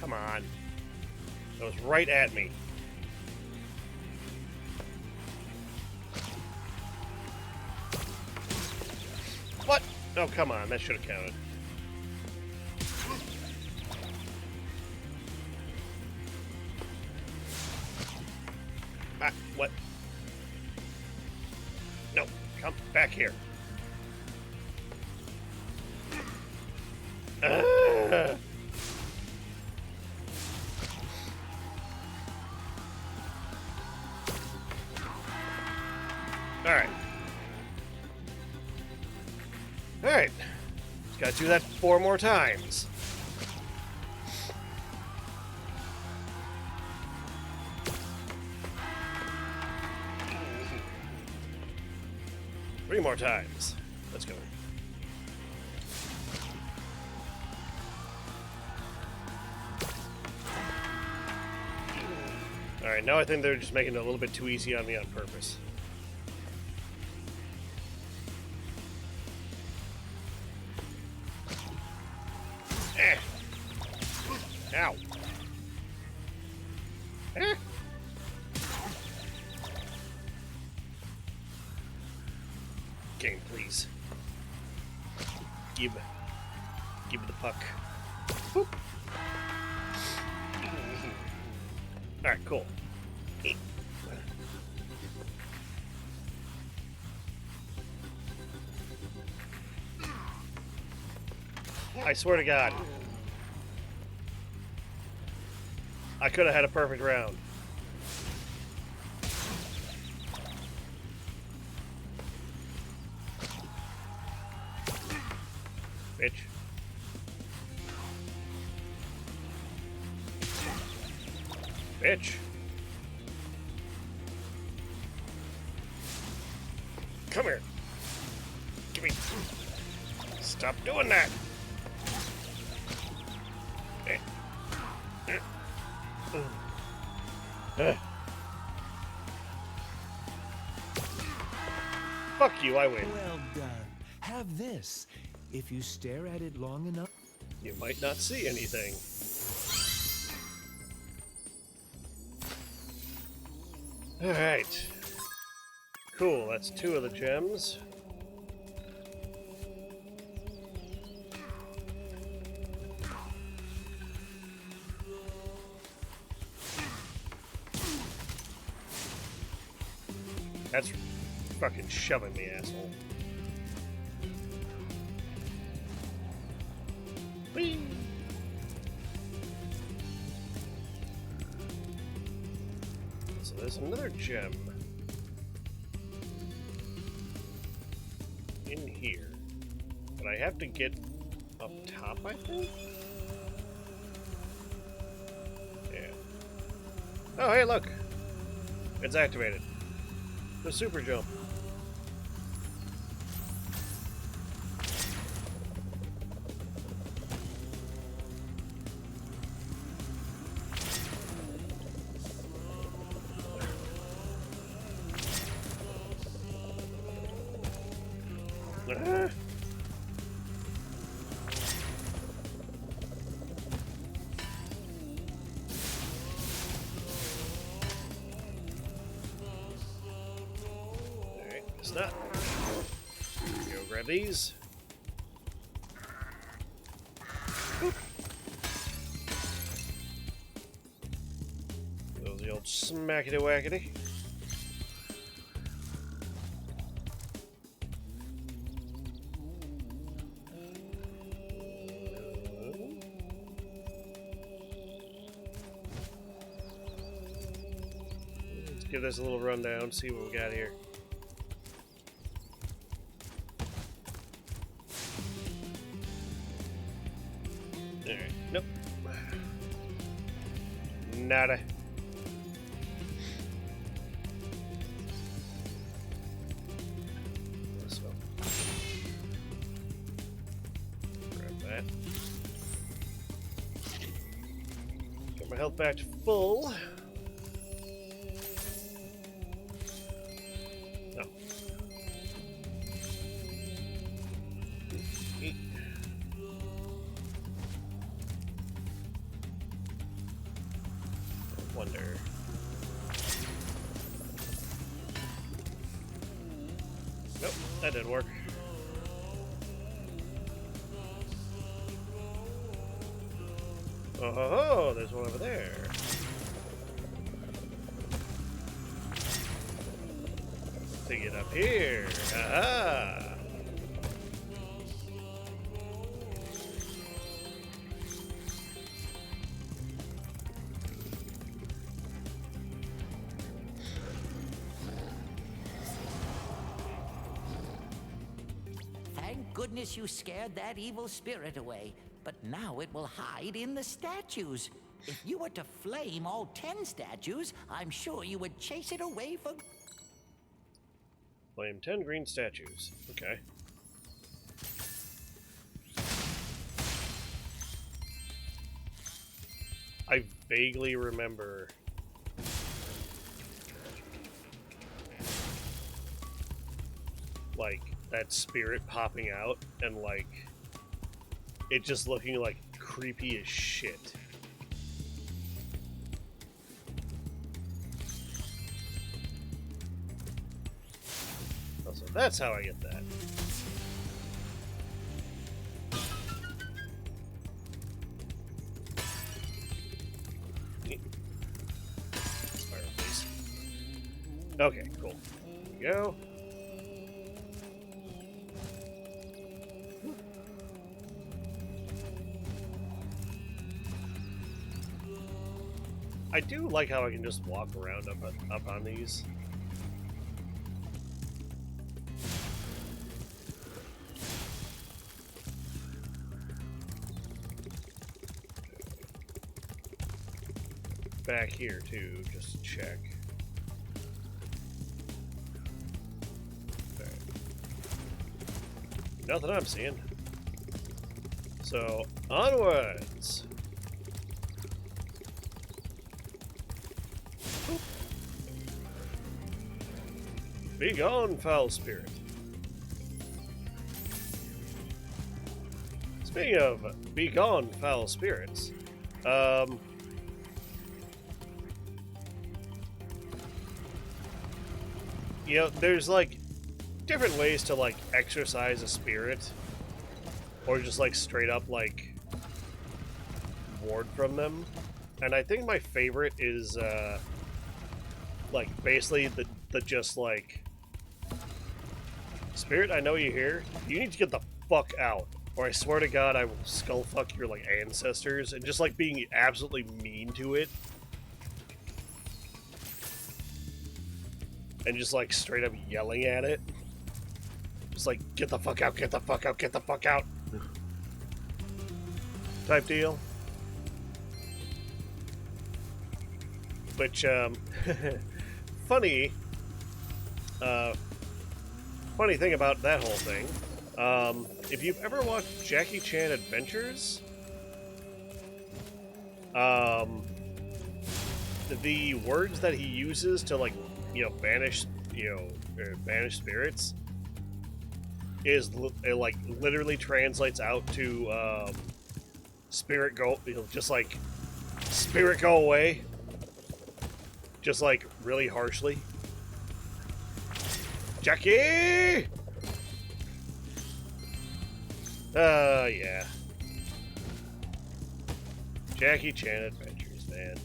Come on. That was right at me. What? Oh, come on. That should have counted. Ah, what? No, come back here. Alright. Alright. Just gotta do that 4 more times. Three more times. Let's go. Alright, now I think they're just making it a little bit too easy on me on purpose. Ow. Game, please. Give the puck. Boop. Alright, cool. I swear to God. I could have had a perfect round. Bitch. Bitch. Come here. Give me. Stop doing that. Fuck you, I win. Well done. Have this. If you stare at it long enough, you might not see anything. Alright. Cool, that's 2 of the gems. That's fucking shoving me, asshole. Whee! so there's another gem in here, but I have to get up top, I think? Yeah. Oh, hey, look! It's activated. The super jump. Alright, it's not. Go grab these. Boop. Those the old smackety wackety. Give this a little rundown, see what we got here. Alright, nope. Nada. This one. Grab that. Get my health back to full. Wonder. Nope, that didn't work. Oh, there's one over there. To get up here. Aha! Goodness, you scared that evil spirit away, but now it will hide in the statues. If you were to flame all 10 statues, I'm sure you would chase it away for... Flame 10 green statues. Okay. I vaguely remember... like, that spirit popping out and like it just looking like creepy as shit. Also, that's how I get that. Fire, please. Okay, cool. There we go. I do like how I can just walk around up on these. Back here too, just to check. Okay. Nothing I'm seeing. So, onwards! Be gone, foul spirit. Speaking of be gone, foul spirits, you know, there's like different ways to like exorcise a spirit, or just like straight up like ward from them. And I think my favorite is like basically the just like, spirit, I know you're here. You need to get the fuck out, or I swear to God, I will skull fuck your like ancestors, and just like being absolutely mean to it. and just like straight up yelling at it. Just like, get the fuck out, get the fuck out, get the fuck out. Type deal. Which, funny thing about that whole thing, if you've ever watched Jackie Chan Adventures, the words that he uses to, like, you know, banish spirits is, it, like, literally translates out to, spirit go, you know, just like, spirit go away. Just, like, really harshly. Jackie! Yeah. Jackie Chan Adventures, man.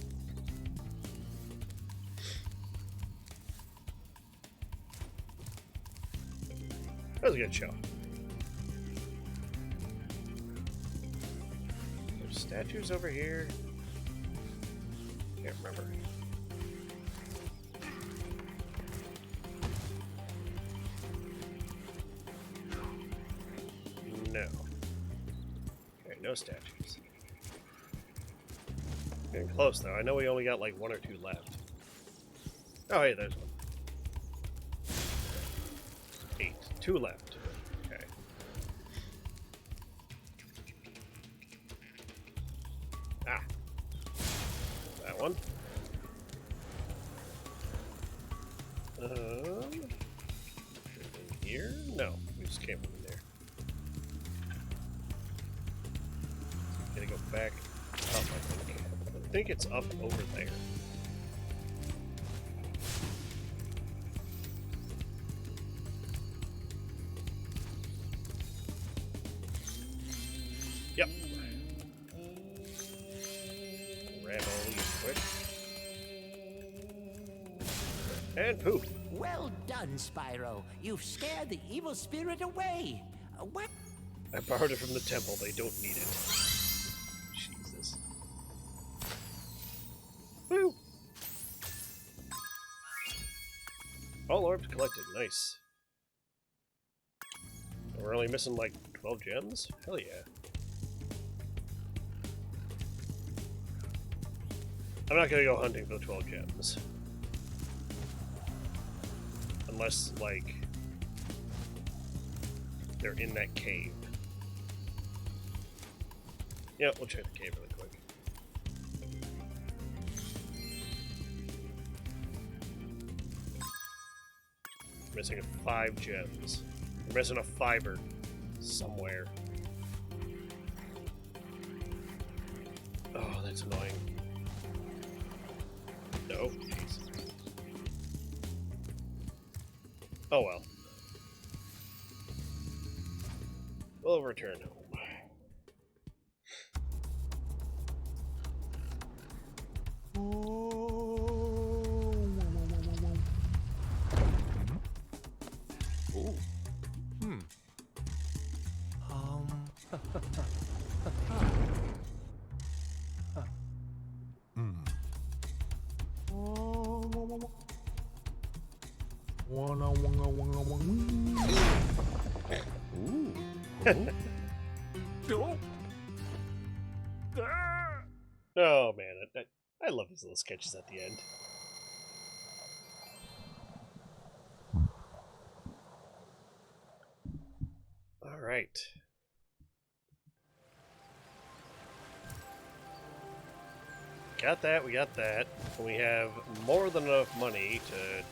That was a good show. There's statues over here. Can't remember. No. Okay, no statues. Getting close, though. I know we only got like 1 or 2 left. Oh, hey, there's one. 8. 2 left. Okay. Ah. That one. Anything here? No. We just came from there. Gotta go back up, I think. I think it's up over there. Yep. Grab all these quick. And poop. Well done, Spyro. You've scared the evil spirit away. What? I borrowed it from the temple. They don't need it. Jesus. Woo! All orbs collected. Nice. We're only missing like 12 gems? Hell yeah. I'm not gonna go hunting for the 12 gems. Unless, like, they're in that cave. Yeah, we'll check the cave really quick. Missing 5 gems. We're missing a 5er somewhere. Oh, that's annoying. No, jeez. Oh well. We'll return home. Ooh. Hmm. Oh man, I love these little sketches at the end. All right. Got that, we got that. We have more than enough money to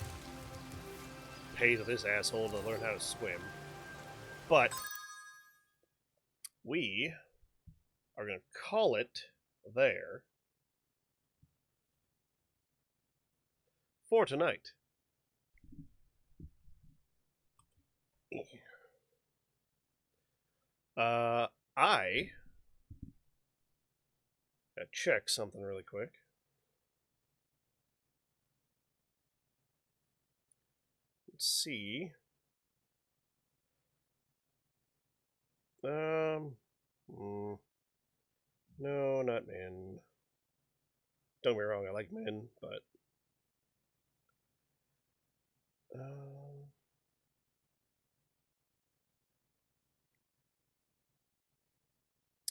pay to this asshole to learn how to swim. But we are going to call it there for tonight. I gotta check something really quick. Let's see. No, not men. Don't get me wrong, I like men, but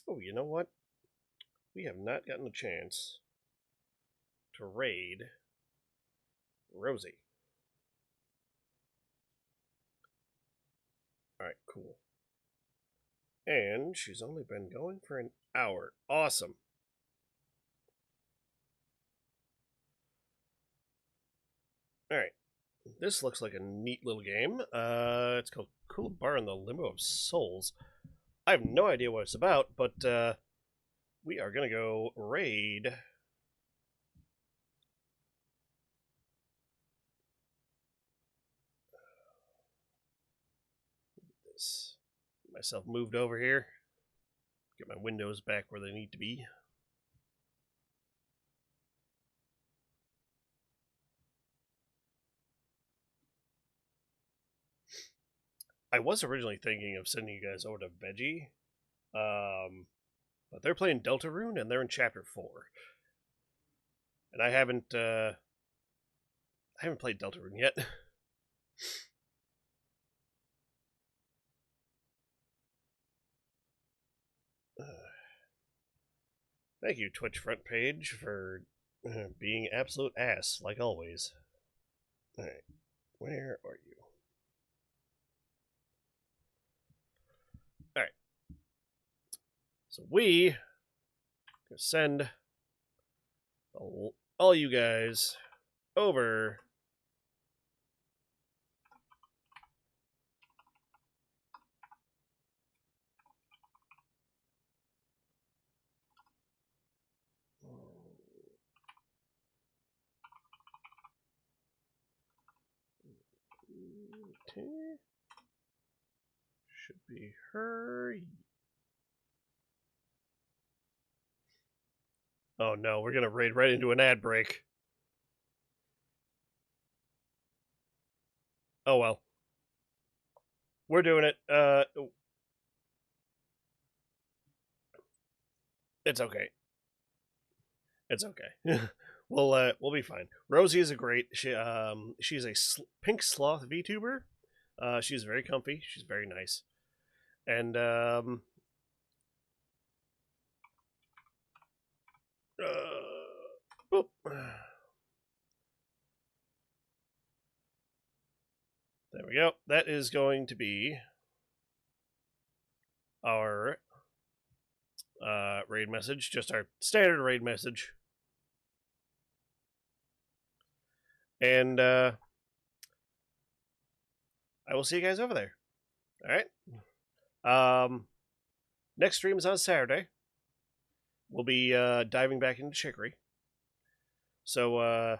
Oh, you know what? We have not gotten a chance to raid Rosie. Alright, cool. And she's only been going for an hour. Awesome. Alright. This looks like a neat little game. It's called Cool Bar in the Limbo of Souls. I have no idea what it's about, but we are going to go raid this. Get myself moved over here. Get my windows back where they need to be. I was originally thinking of sending you guys over to Veggie, but they're playing Deltarune and they're in Chapter 4, and I haven't played Deltarune yet. Thank you, Twitch front page, for being absolute ass like always. All right, where are you? Alright. So we can send all you guys over should be her. Oh no, we're gonna raid right into an ad break. Oh well. We're doing it. It's okay. It's okay. We'll be fine. Rosie is a great. She's a pink sloth VTuber. She's very comfy. She's very nice, and boop. There we go. That is going to be our raid message, just our standard raid message. And I will see you guys over there. Alright? Next stream is on Saturday. We'll be diving back into Chicory. So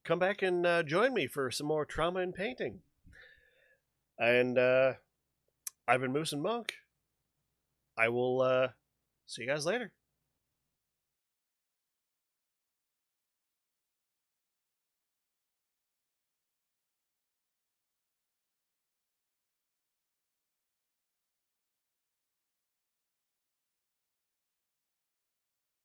come back and join me for some more trauma and painting. And I've been Moose and Monk. I will see you guys later.